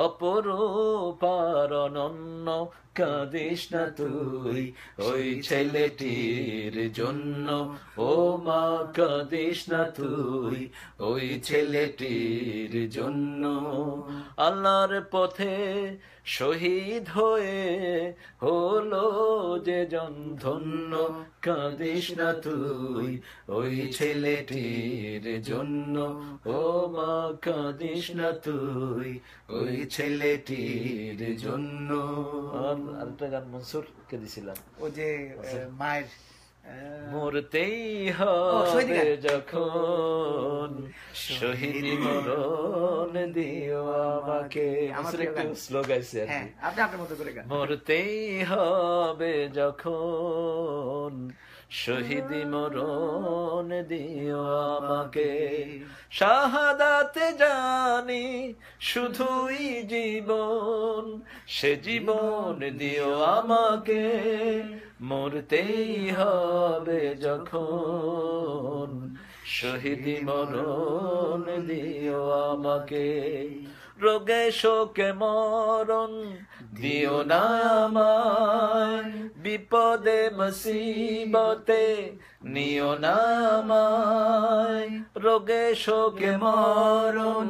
অপরূপ আর অনন্য। কাঁদিস না তুই ওই ছেলেটির জন্য, ও মা কাঁদিস না তুই ওই ছেলেটির জন্য। আল্লাহর পথে শহীদ হয়ে হলো যে জন ধন্য। কাঁদিস না তুই ওই ছেলেটির জন্য, ও মা কাঁদিস না তুই ওই ছেলেটির জন্য। আরেকটা গান মনসুরকে দিছিলাম, ও যে মায়ের মরতেই হবে যখন শহীদ মরণ দিও আমাকে। মরতেই হবে যখন শহীদ মরণ দিও আমাকে, শাহাদাতে জানি শুধুই জীবন, সে জীবন দিও আমাকে। মরতেই হবে যখন শহীদ মরণ দিও আমাকে। রোগে শোকে মরণ দিও না আমায়, বিপদে মুসিবতে নিও না আমায়। রোগে শোকে মরণ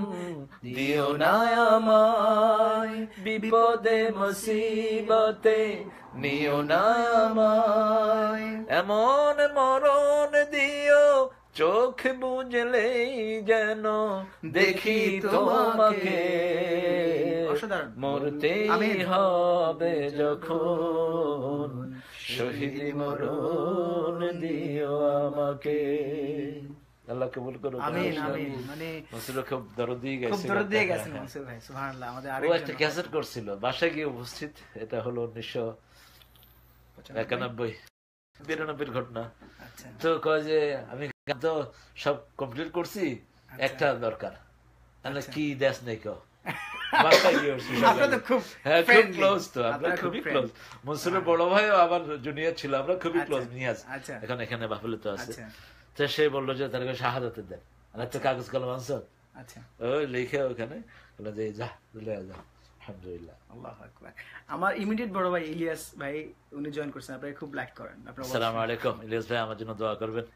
দিও না আমায়, বিপদে মুসিবতে নিও না আমায়। এমন মরণ দিও চোখ বুঝলেই যেন দেখি তোমাকে। মরতেই হবে যখন শহীদ মরণ দিও আমাকে। আল্লাহ কবুল করুক। আমিন আমিন। মানে মনসুর খুব দরদি গাইছে, খুব দরদি গাইছেন মনসুর ভাই, সুবহানাল্লাহ। আমাদের ও একটা ক্যাসেট করছিল, বাসায় গিয়ে উপস্থিত। এটা হলো 1991-92 ঘটনা। তো কয় যে আমি তো সব কমপ্লিট করছি, একটা দরকার। কি দেশ নেই কেউ মনসুরের বড় ভাই আবার জুনিয়র ছিল, আমরা খুবই ক্লোজ। নিয়াজ এখন এখানে বাফুলিতে আছে। তো সে বললো যে তার শাহাদাতে দেন, তো কাগজ কলম আনছো, ওই লিখে ওখানে যে যা যা। আলহামদুলিল্লাহ। আল্লাহু আকবার। আমার ইমিডিয়েট বড় ভাই ইলিয়াস ভাই, উনি জয়েন করছেন, আপনারা খুব লাইক করেন। আসসালামু আলাইকুম ইলিয়াস ভাই, আমার জন্য দোয়া করবেন।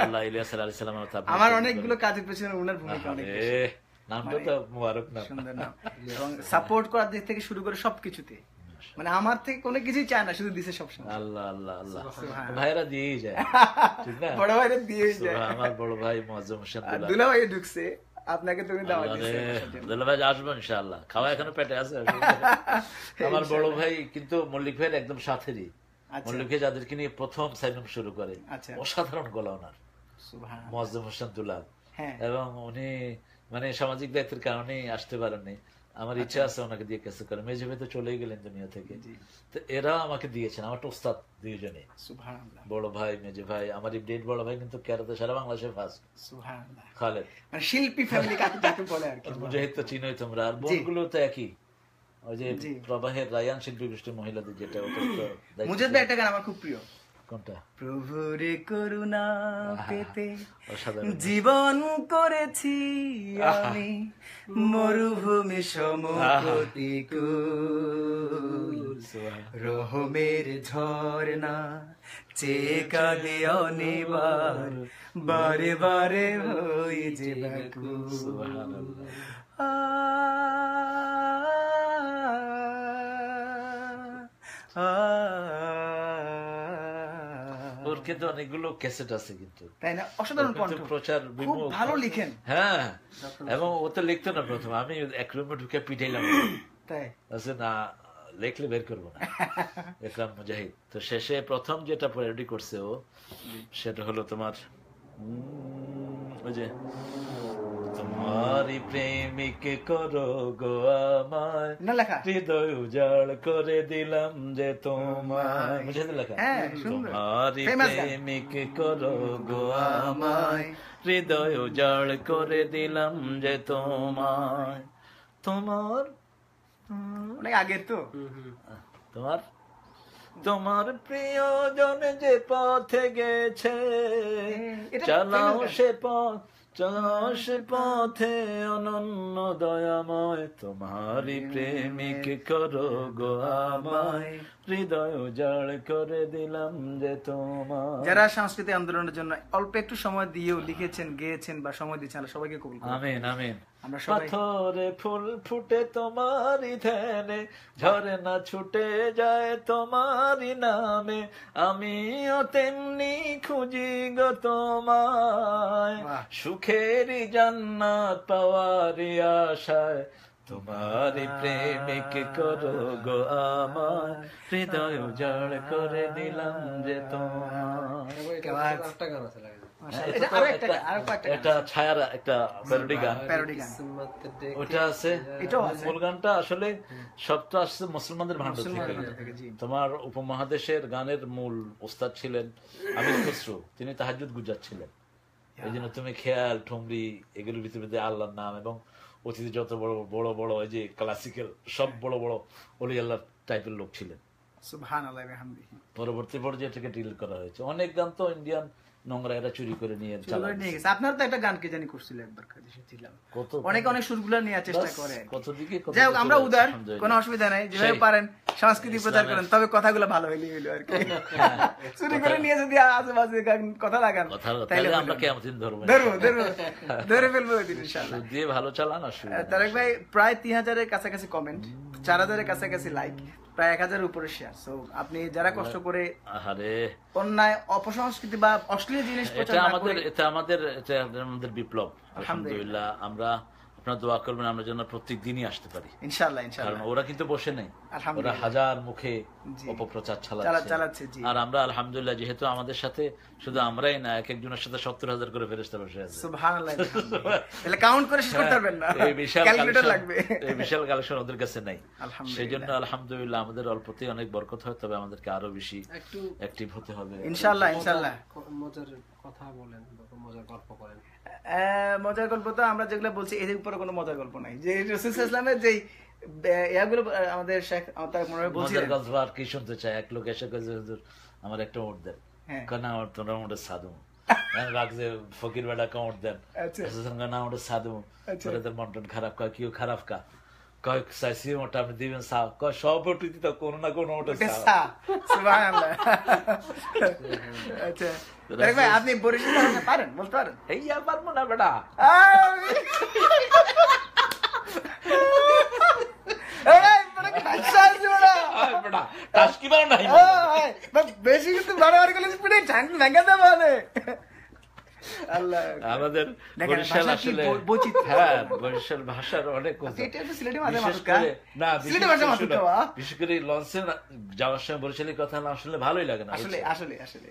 আল্লাহ ইলিয়াস আলাইহিস সালাম আমার অনেকগুলো কাজের পেছনে ওনার ভূমিকা অনেক বেশি। নামটা তো মুবারক নাম, সুন্দর নাম। এবং সাপোর্ট করার দিক থেকে শুরু করে সবকিছুতে মানে আমার থেকে কোনো কিছুই চায় না, শুধু দিছে সবসময়। আল্লাহ আল্লাহ আল্লাহ, ভাইরা দিয়েই যায়, ঠিক না? বড় ভাইরা দিয়েই যায়। আমার বড় ভাই মুআজ্জম হোসেন দুলা ভাই ঢুকছে, আপনাকে তুমি দাওয়াত দিছে। দুলা ভাই আসবো ইনশাআল্লাহ, খাওয়া এখনো পেটে আছে। আমার বড় ভাই কিন্তু মল্লিক ভাইয়ের একদম সাথেরই। মল্লিক ভাই যাদেরকে নিয়ে প্রথম সাইনম শুরু করে, অসাধারণ গলা ওনার, মুআজ্জম হোসেন দুলাল। এবং উনি মানে সামাজিক দায়িত্বের কারণে আসতে পারেননি। আমার ইচ্ছা আছে ওনাকে দিয়ে কিছু করে। মেজে ভাই তো চলেই গেলেন দুনিয়া থেকে, তো এরা আমাকে দিয়েছেন, আমার ওস্তাদ দুইজনে, বড় ভাই মেজে ভাই। আমার ডেট বড় ভাই কিন্তু ক্যারাতে সারা বাংলাদেশে ফার্স্ট, খালেদ, মানে শিল্পী ফ্যামিলি কাকে বলে আর কি। মুজাহিদ তো চিনোই তোমরা, আর বোনগুলো তো একই, ওই যে প্রবাহের রায়ান শিল্পী গোষ্ঠীর মহিলাদের যেটা। মুজাহিদ ভাই একটা গান আমার খুব প্রিয়। কোনটা? প্রভুর করুণা পেতে জীবন করেছি আমি মরুভূমি সমপ্রতিকূল, রহমের ঝরনা চেয়ে কাঁদে অনিবার, বারে বারে হই যে ব্যাকুল। ওর কিন্তু অনেকগুলো ক্যাসেট আছে কিন্তু, তাই না? অসাধারণ কণ্ঠ, প্রচার, খুব ভালো লিখেন। হ্যাঁ, এবং ও তো লিখতো না প্রথম, আমি এক রুমে ঢুকে পিটাইলাম, তাই আছে না, লেখলে বের করবো না। একরাম মুজাহিদ তো শেষে প্রথম যেটা প্যারোডি করছে ও, সেটা হলো তোমার ওই যে তোমারি প্রেমিক করো গো আমায়, হৃদয় উজাড় করে দিলাম যে তোমায়, মুজাহিদ লেখা। তোমারি প্রেমিক করো গো আমায়, হৃদয় উজাড় করে দিলাম যে তোমায়, তোমার অনেক আগের তো, তোমার তোমার প্রিয়জন যে পথে গেছে, চালাও সে পথ, চালাও সে পথে অনন্য দয়াময়, তোমারই প্রেমিক করো গো আমায়, হৃদয় উজাড় করে দিলাম যে তোমার। যারা সাংস্কৃতিক আন্দোলনের জন্য অল্প একটু সময় দিয়েও লিখেছেন, গেয়েছেন বা সময় দিয়েছেন, আল্লাহ সবাইকে কবুল করুন। আমিন আমিন। পাথরে ফুল ফুটে তোমারই ধ্যানে, ঝরে না ছুটে যায় তোমারই নামে, আমিও তেমনি খুঁজি গো তোমায়, সুখেরই জান্নাত পাওয়ারই আশায়, তোমারই প্রেমিক করো গো আমায়, হৃদয় উজাড় করে দিলাম যে তোমার। এটা ছায়ার একটা প্যারোডি গান, ওটা আছে। মূল গানটা আসলে সবটা আসছে মুসলমানদের ভান্ড থেকে। তোমার উপমহাদেশের গানের মূল ওস্তাদ ছিলেন আমির খসরু, তিনি তাহাজ্জুদ গুজাচ্ছিলেন। এই জন্য তুমি খেয়াল, ঠুমরি, এগুলোর ভিতরে আল্লাহর নাম এবং অতীতে যত বড় বড় বড় এই যে ক্লাসিক্যাল সব বড় বড় ওলি আল্লাহ টাইপের লোক ছিলেন। পরবর্তী পর্যায়ে এটাকে ডিল করা হয়েছে। অনেক গান তো ইন্ডিয়ান নোংরা এরা চুরি করে নিয়ে গেছে। আপনার তো একটা গান কে জানি করছিল একবার, অনেক অনেক সুরগুলো নেওয়ার চেষ্টা করে। যাই হোক, আমরা উদার, কোনো অসুবিধা নাই, যেভাবে পারেন সংস্কৃতি প্রচার করেন, তবে কথাগুলো ভালো হইলে হইলো আর কি। চুরি করে নিয়ে যদি আশেপাশে কথা লাগান তাহলে আমরা কেমন ধরে ফেলবো ওই দিন ইনশাআল্লাহ। দিয়ে ভালো চালান। তারেক ভাই, প্রায় 3000-এর কাছাকাছি কমেন্ট, 4000-এর কাছাকাছি লাইক, প্রায় 1000-এর উপরে শেয়ার। সো আপনি যারা কষ্ট করে অন্যায়, অপসংস্কৃতি বা অশ্লীল জিনিস প্রচার না করে, এটা আমাদের বিপ্লব। আলহামদুলিল্লাহ, আমরা আপনারা দোয়া করবেন আমরা যেন প্রত্যেক দিনই আসতে পারি ইনশাআল্লাহ। কারণ ওরা কিন্তু বসে নেই, ওরা হাজার মুখে অপপ্রচার চালাচ্ছে। আর আমরা আলহামদুলিল্লাহ, যেহেতু আমাদের সাথে শুধু আমরাই না, এক একজনের সাথে 70,000 করে ফেরেশতা বসে আছে। সুবহানাল্লাহ, তাহলে কাউন্ট করে শেষ করতে পারবেন না, ক্যালকুলেটর লাগবে। এই বিশাল কালেকশন ওদের কাছে নাই। সেজন্য আলহামদুলিল্লাহ আমাদের অল্পতেই অনেক বরকত হয়, তবে আমাদেরকে আরো বেশি অ্যাক্টিভ হতে হবে ইনশাআল্লাহ। ইনশাআল্লাহ মজার কথা বলেন, মজার গল্প করেন। মজার গল্প তো আমরা যেগুলো বলছি এর উপরে কোনো মজার গল্প নাই। যে রাসূল সাল্লাল্লাহু আলাইহি ওয়াসাল্লামের যে ইয়াগুলো আমাদের শেখ তার মনে হয় বলছিলেন, মজার গল্প আর কি শুনতে চাই। এক লোক এসে কইছে, হুজুর আমার একটা ওট দেন। কেন আমার তোমরা ওটা সাধু, আমি ভাবছি ফকির বেটা কাউন্ট দেন। না ওটা সাধু, তোদের মন খারাপ, কয় কিও খারাপ কা, কয় চাইছি ওটা আপনি দিবেন সা, কয় সব ওটি দিতে কোনো না কোনো ওটা সা। সুবহানাল্লাহ। আচ্ছা তারেক ভাই, আপনি বরিশাল পারেন, বলতে পারেন? এই আর পারবো না বেটা। এই বেশি কিন্তু বাড়াবাড়ি করলে পিঠে ঝাঁক ভেঙে দেবো আমাদের বরিশাল আসলে হ্যাঁ বরিশাল ভাষার অনেক বিশেষ করে লঞ্চে যাওয়ার সময় বরিশালের কথা না শুনলে ভালোই লাগে না আসলে আসলে আসলে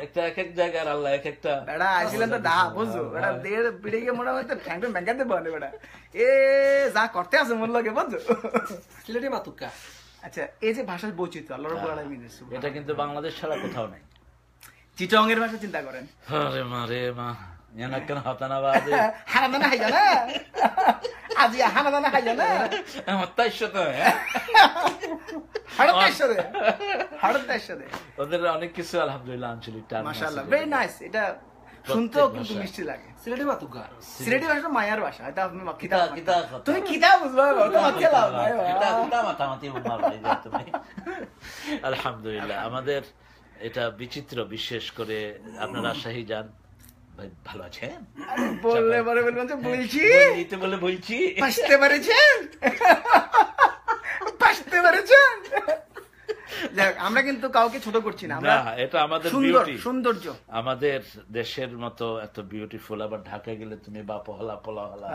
একটা এক এক জায়গার আল্লাহ এক একটা বেড়া আইছিলেন তো দা বুঝছো বেড়া দেড় পিড়ে গিয়ে মোটামুটি ঠ্যাংটা ভেঙাতে পারে বেড়া এ যা করতে আছে মন লাগে বুঝছো সিলেটি মাতুকা। আচ্ছা এই যে ভাষার বৈচিত্র্য আল্লাহ রাব্বুল আলামিন এটা কিন্তু বাংলাদেশ ছাড়া কোথাও নাই। চিটং এর ভাষা চিন্তা করেন আরে মা রে মা কেন হাতানা বাজে হানাদানা হাইয়া না আজি হানাদানা হাইয়া না আমার তাই সাথে ওদের অনেক কিছু আলহামদুলিল্লাহ আঞ্চলিক টার্ম মাশাআল্লাহ ভেরি নাইস। এটা শুনতেও কিন্তু মিষ্টি লাগে। সিলেটি মাতুকা সিলেটি ভাষা মায়ার ভাষা। এটা আপনি কিতা তুমি কিতা বুঝবা তোমার কি লাভ কিতা মাতামাতি মারবে তুমি। আলহামদুলিল্লাহ আমাদের এটা বিচিত্র, বিশেষ করে আপনারা রাজশাহী যান ভালো আছেন বললে পরে বলবেন যে বলছি নিতে বলে বলছি পাসতে পেরেছেন পাসতে পেরেছেন। আমরা কিন্তু কাউকে ছোট করছি না, আমরা এটা আমাদের বিউটি সৌন্দর্য আমাদের দেশের মতো এত বিউটিফুল। আবার ঢাকা গেলে তুমি বা পহলা পোলাহলা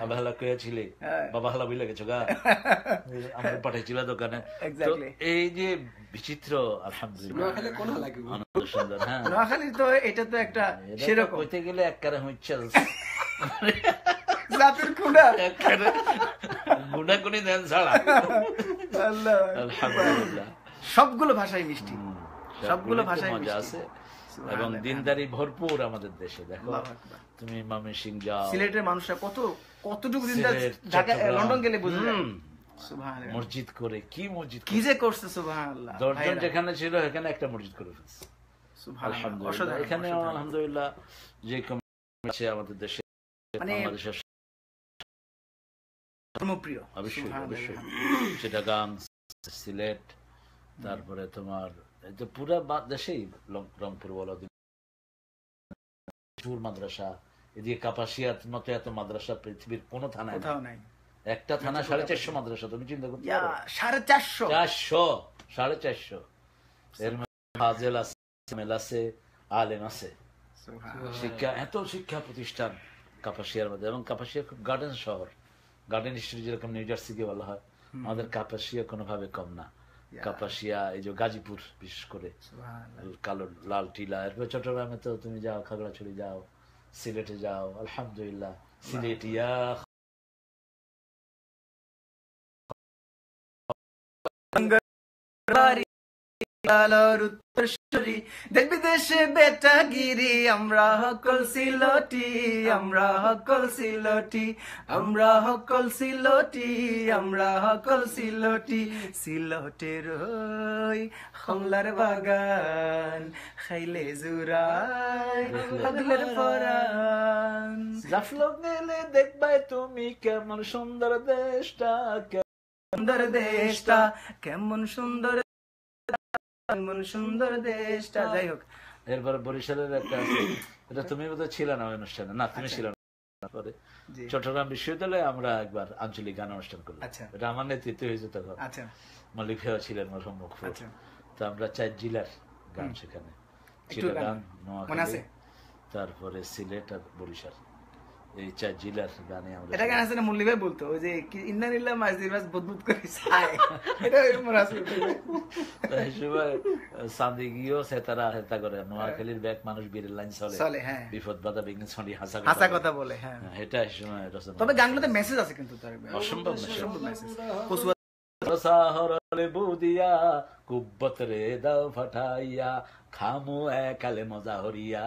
আবহালা কয়েছিলে বাবা হালা বলে গেছো গা আমরা পাঠাইছিল দোকানে। এই যে বিচিত্র আলহামদুলিল্লাহ সুন্দর। হ্যাঁ নোয়াখালী তো এটা তো একটা সেরকম হইতে গেলে একবারে হচ্ছে জাতের খুঁড়া গুণা গুণি দেন ছাড়া আলহামদুলিল্লাহ সবগুলো ভাষাই মিষ্টি, সবগুলো ভাষাই মজা আছে এবং দিনদারি ভরপুর আমাদের দেশে। দেখো তুমি ময়মনসিংহ যাও, সিলেটের মানুষরা কতটুকু দিনদার, ঢাকা লন্ডন গেলে বুঝবে সুবহানাল্লাহ মসজিদ করে কি মসজিদ কি যে করছে সুবহানাল্লাহ। 10 জন যেখানে ছিল এখানে একটা মসজিদ করে ফেলছে আলহামদুলিল্লাহ। এখানে আলহামদুলিল্লাহ যে কমিটি আছে আমাদের দেশে বাংলাদেশের ধর্মপ্রিয় অবশ্যই অবশ্যই চিটাগাং সিলেট তারপরে তোমার পুরা দেশেই রংপুর বলো মাদ্রাসা এদিকে কাপাসিয়ার মতো এত মাদ্রাসা পৃথিবীর কোন থানায় নাই। একটা থানা 450 মাদ্রাসা তুমি চিন্তা করতে পারো 450 এর মধ্যে ফাজিল আছে মেল আছে আলেম আছে শিক্ষা এত শিক্ষা প্রতিষ্ঠান কাপাসিয়ার মধ্যে। এবং কাপাসিয়া খুব গার্ডেন শহর, গার্ডেন স্ট্রিট যেরকম নিউ জার্সিকে বলা হয় আমাদের কাপাসিয়া কোনোভাবে কম না। কাপাসিয়া এই যে গাজীপুর বিশেষ করে কালো লাল টিলা, এরপর চট্টগ্রামে তো তুমি যাও খাগড়াছড়ি যাও সিলেটে যাও আলহামদুলিল্লাহ সিলেটিয়া দেশ বিদেশে বেটাগিরি আমরা হকল সিলটি, আমরা হকল সিলটি, আমরা হকল সিলটি, আমরা হকল সিলটি। সিলটের ওই কমলার বাগান খাইলে জুরাই হগলের পরান। জাফলক গেলে দেখবাই তুমি কেমন সুন্দর দেশটা, সুন্দর দেশটা কেমন সুন্দর, কেমন সুন্দর দেশটা। যাই হোক এরপরে বরিশালের একটা আছে, এটা তুমি বোধহয় ছিল না ওই অনুষ্ঠানে, না তুমি ছিল না। পরে চট্টগ্রাম বিশ্ববিদ্যালয়ে আমরা একবার আঞ্চলিক গান অনুষ্ঠান করলাম, এটা আমার নেতৃত্ব হয়েছে তখন। মল্লিক ভাইয়া ছিলেন সম্মুখপুর, তো আমরা 4 জেলার গান সেখানে, চিটাগাং, নোয়াখালী, তারপরে সিলেট আর বরিশাল, এই 4 জেলার গানে আমরা। এটা গান আছে না মল্লিক ভাই বলতো ওই যে ইন্নানিল্লাহ মাসদির মাস বুদবুদ করে চায়, এটা এরকম আছে তাই সবাই সান্দি গিয়েও সেতারা হেতা করে। নোয়াখালীর ব্যাক মানুষ বীরের লাইন চলে, হ্যাঁ বিপদ বাধা বিঘ্ন ছড়ি হাসা কথা বলে, হ্যাঁ এটা সময় রচনা। তবে গানগুলোতে মেসেজ আছে কিন্তু তার অসম্ভব মেসেজ। সাহরলে বুদিয়া কুব্বত রে দাও ফাটাইয়া খামু একালে মজা হরিয়া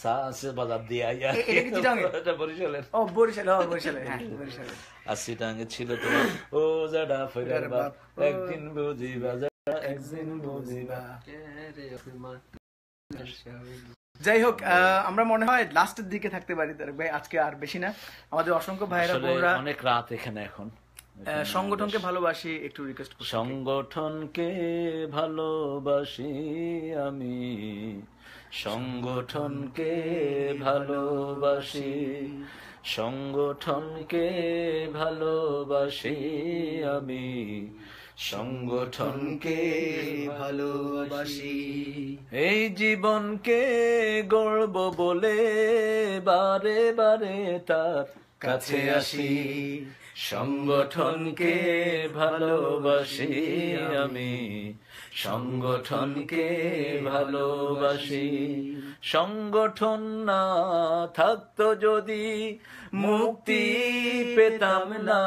সাসে বাজার দিয়া ইয়া। এটা বরিশালের। ও বরিশাল, ও বরিশাল, হ্যাঁ বরিশাল। আর সিটাঙ্গে ছিল তোমার ও জাডা ফেরার বাপ একদিন বুঝিবা, একদিন বুঝিবা। যাই হোক আমরা মনে হয় লাস্টের দিকে থাকতে পারি তারেক ভাই, আজকে আর বেশি না। আমাদের অসংখ্য ভাইরা বোনরা অনেক রাত এখানে এখন। সংগঠনকে ভালোবাসি, একটু রিকোয়েস্ট করছি। সংগঠনকে ভালোবাসি আমি, সংগঠনকে ভালোবাসি, সংগঠনকে ভালোবাসি আমি, সংগঠনকে ভালোবাসি। এই জীবনকে গর্ব বলে বারে বারে তার কাছে আসি, সংগঠনকে ভালোবাসি আমি, সংগঠনকে ভালোবাসি। সংগঠন না থাকতো যদি মুক্তি পেতাম না,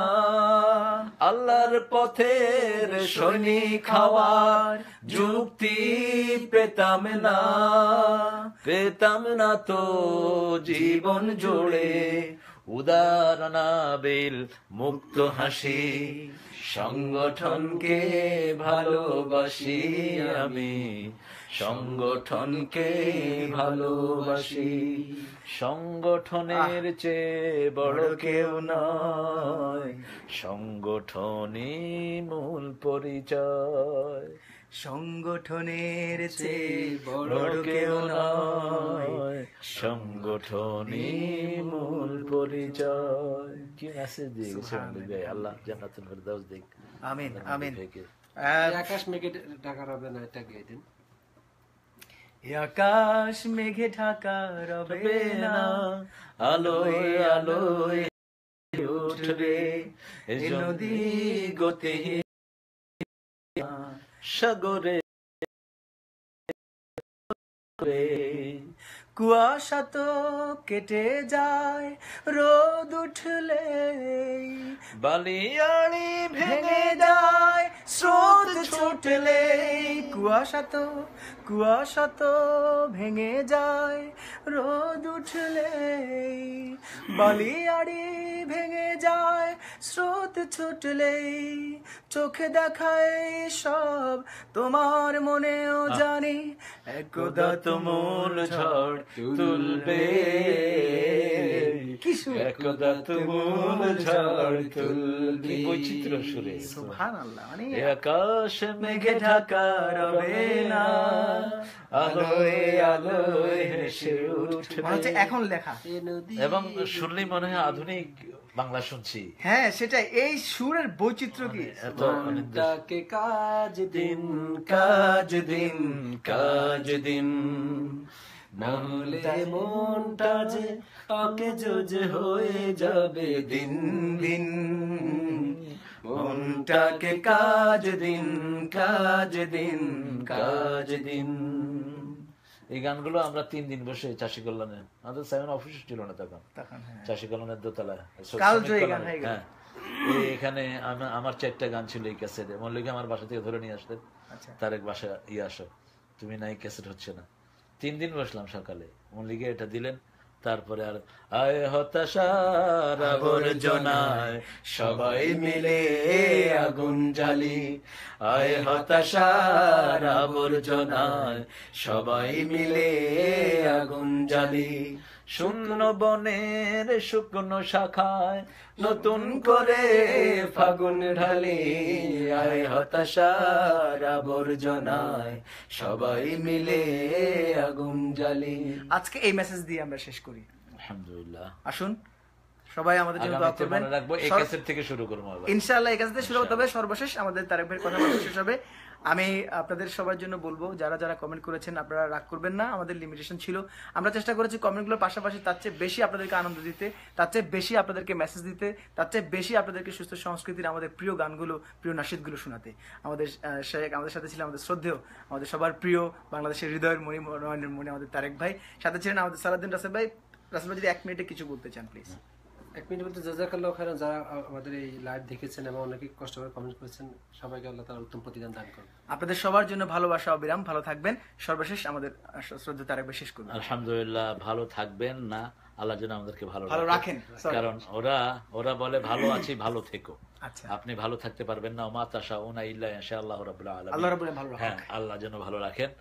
আল্লাহর পথের সৈনিক হওয়ার যুক্তি পেতাম না, পেতাম না তো জীবন জুড়ে উদার নাবিল মুক্ত হাসি। সংগঠনকে ভালোবাসি আমি, সংগঠনকে ভালোবাসি। সংগঠনের চেয়ে বড় কেউ নয়, সংগঠনই মূল পরিচয়। সংগঠনের চেয়ে বড় কেউ নয়, সংগঠনই মূল পরিচয়। কি মেসেজ দিয়ে গেছে ভাই, আল্লাহ জান্নাতুল ফেরদাউস দিক। আমিন আমিন। আকাশ মেঘে ঢাকা হবে না, এটা গিয়ে দিন। আকাশ মেঘে ঢাকা রবে না, আলোয় আলোয় উঠবে নদী গতিহীন সাগরে। কুয়াশা তো কেটে যায় রোদ উঠলে, বালিয়াড়ি ভেঙে যায় স্রোত ছুটলে। কুয়াশা তো ভেঙে যায় রোদ উঠলে, বালিয়াড়ি ভেঙে যায় স্রোত ছুটলে। চোখে দেখায় সব তোমার মনেও জানি, একদা তুমুল ঝড় তুলবে, একদা তুমুল ঝড় তুলবে। বৈচিত্র্য সুরে সুবহানাল্লাহ। মানে আকাশ মেঘে ঢাকা রবে না, আলোয় আলোয় হেসে উঠবে। এখন লেখা এবং শুনলেই মনে হয় আধুনিক বাংলা শুনছি। হ্যাঁ সেটাই, এই সুরের বৈচিত্র্য কি। মনটাকে কাজ দিন, কাজ দিন, কাজ দিন, নাহলে মনটা যে অকেজো হয়ে যাবে দিন দিন। মনটাকে কাজ দিন, কাজ দিন, কাজ দিন। এই গানগুলো আমরা 3 দিন বসে চাষী কল্যাণে, আমাদের 7 অফিস ছিল না তখন, চাষী কল্যাণের দোতলায়। হ্যাঁ, এখানে আমার 4টা গান ছিল এই ক্যাসেটে। মল্লিকা আমার বাসা থেকে ধরে নিয়ে আসতেন, তারেক বাসা আসো, তুমি নাই, ক্যাসেট হচ্ছে না। 3 দিন বসলাম, সকালে মল্লিকা এটা দিলেন, তারপরে আর আয় হতাশার আবর্জনায় সবাই মিলে আগুন জ্বালি, আয় হতাশার আবর্জনায় সবাই মিলে আগুন জ্বালি। শূন্য বনের শুকনো শাখায় নতুন করে ফাগুন ঢালি, আয় হতাশার আবর্জনায় সবাই মিলে আগুন জ্বালি। আজকে এই মেসেজ দিয়ে আমরা শেষ করি। আলহামদুলিল্লাহ। আসুন সবাই আমাদের জন্য দোয়া করবেন। এই ক্যাসেট থেকে শুরু করব ইনশাআল্লাহ, এই ক্যাসেট থেকে শুরু করতে হবে। সর্বশেষ আমাদের তারেক ভাইয়ের কথা বলা শেষ হবে। আমি আপনাদের সবার জন্য বলবো, যারা যারা কমেন্ট করেছেন আপনারা রাগ করবেন না, আমাদের লিমিটেশন ছিল। আমরা চেষ্টা করেছি কমেন্টগুলোর পাশাপাশি তার চেয়ে বেশি আপনাদেরকে আনন্দ দিতে, তার চেয়ে বেশি আপনাদেরকে মেসেজ দিতে, তার চেয়ে বেশি আপনাদেরকে সুস্থ সংস্কৃতির আমাদের প্রিয় গানগুলো, প্রিয় নাশিদগুলো শোনাতে। আমাদের সাথে ছিলেন আমাদের শ্রদ্ধেয়, আমাদের সবার প্রিয়, বাংলাদেশের হৃদয়ের মণি, নয়নের মণি আমাদের তারেক ভাই। সাথে ছিলেন আমাদের সালাউদ্দিন রাসেল ভাই। রাসেল ভাই যদি 1 মিনিটে কিছু বলতে চান প্লিজ। 1 মিনিট বলতে জাযাকাল্লাহু খাইরান। যারা আমাদের এই লাইভ দেখেছেন এবং অনেকে কষ্ট করে কমেন্ট করেছেন, সবাইকে আল্লাহ তাআলা উত্তম প্রতিদান দান করুন। আপনাদের সবার জন্য ভালোবাসা অবিরাম। ভালো থাকবেন। সর্বশেষ আমাদের শ্রদ্ধা তারেক ভাই শেষ করুন। আলহামদুলিল্লাহ। ভালো থাকবেন না, আল্লাহ যেন আমাদেরকে ভালো রাখেন, কারণ ওরা বলে ভালো আছি, ভালো থেকো। আচ্ছা, আপনি ভালো থাকতে পারবেন না, মা তাশাউনা ইল্লা ইনশাআল্লাহু রাব্বুল আলামিন। আল্লাহ রাব্বুল আলামিন ভালো রাখেন। হ্যাঁ, আল্লাহ যেন ভালো রাখেন।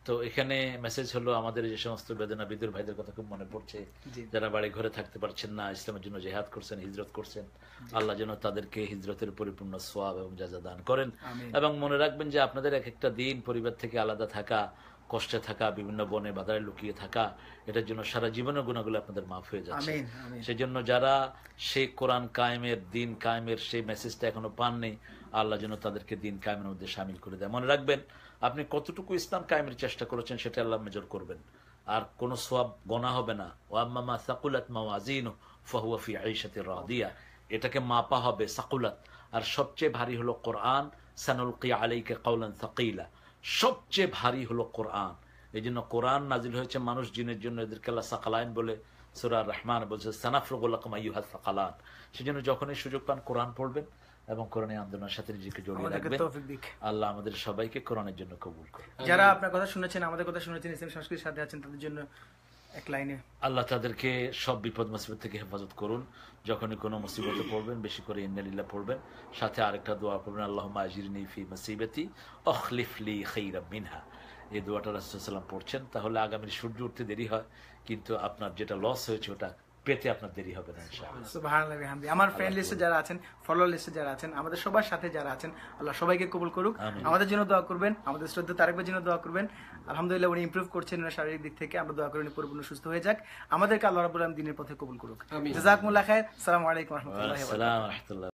তো এখানে মেসেজ হলো, আমাদের যে সমস্ত বেদনা বিদুর ভাইদের কথা খুব মনে পড়ছে, যারা বাড়ি ঘরে থাকতে পারছেন না, ইসলামের জন্য জিহাদ করছেন, হিজরত করছেন, আল্লাহ যেন তাদেরকে হিজরতের পরিপূর্ণ সওয়াব এবং জাযা দান করেন। এবং মনে রাখবেন যে আপনাদের এক একটা দিন পরিবার থেকে আলাদা থাকা কষ্টে থাকা, বিভিন্ন বনে বাধারে লুকিয়ে থাকা, এটার জন্য সারা জীবনের গুণাগুলো আপনাদের মাফ হয়ে যাচ্ছে। সেজন্য যারা সেই কোরআন কায়েমের, দিন কায়েমের সেই মেসেজটা এখনো পাননি, আল্লাহ যেন তাদেরকে দিন কায়েমের মধ্যে শামিল করে দেয়। মনে রাখবেন, আপনি কতটুকু ইসলাম কায়েমের চেষ্টা করেছেন সেটা আল্লাহ মেজর করবেন, আর কোনো সওয়াব গোনা হবে না। ওয়াম্মা সাকুলাত মাওয়াজিনু ফাহুয়া ফি আইশাতির রাদিয়া, এটাকে মাপা হবে সাকুলাত। আর সবচেয়ে ভারী হলো কোরআন, সানুলকি আলাইকা কাওলান সাকিলা, সবচেয়ে ভারী হলো কোরআন। এই জন্য কোরআন নাজিল হয়েছে মানুষ জিনের জন্য, এদেরকে আল্লাহ সাকালাইন বলে সূরা রহমান বলছে, সানাফরুগু লাকুম আইয়ুহাস সাকালান। সেজন্য যখনই সুযোগ পান কোরআন পড়বেন এবং কোরআনের আন্দোলনের সাথে নিজেকে জড়িয়ে রাখবেন। আল্লাহ আমাদের সবাইকে কোরআনের জন্য কবুল করুন। যারা আপনার কথা শুনেছেন, আমাদের কথা শুনেছেন, ইসলাম সংস্কৃতির সাথে আছেন, তাদের জন্য এক লাইনে আল্লাহ তাদেরকে সব বিপদ মুসিবত থেকে হেফাজত করুন। যখনই কোনো মুসিবতে পড়বেন বেশি করে ইন্নালিল্লাহ পড়বেন, সাথে আরেকটা দোয়া পড়বেন, আল্লাহুম্মা আজিরনি ফি মুসিবাতি আখলিফ লি খাইরাম মিনহা। এই দোয়াটা রাসূলুল্লাহ সাল্লাল্লাহু আলাইহি ওয়াসাল্লাম পড়ছেন, তাহলে আগামীর সূর্য উঠতে দেরি হয়, কিন্তু আপনার যেটা লস হয়েছে ওটা পেতে আপনার দেরি হবে না ইনশাআল্লাহ। সুবহানাল্লাহ ওয়া বিহামদি। আমার ফ্রেন্ড লিস্টে যারা আছেন, ফলোয়ার লিস্টে যারা আছেন, আমাদের সবার সাথে যারা আছেন, আল্লাহ সবাইকে কবুল করুক। আমাদের জন্য দোয়া করবেন, আমাদের শ্রদ্ধা তারেক ভাইয়ের জন্য দোয়া করবেন। আলহামদুলিল্লাহ উনি ইমপ্রুভ করছেন ওনার শারীরিক দিক থেকে, আমরা দোয়া করি উনি পরিপূর্ণ সুস্থ হয়ে যাক। আমাদেরকে আল্লাহ রাব্বুল আলামিন দ্বীনের পথে কবুল করুক। জাযাকুমুল্লাহ খাইর। আসসালামু আলাইকুম ওয়া রাহমাতুল্লাহি ওয়া বারাকাতুহু।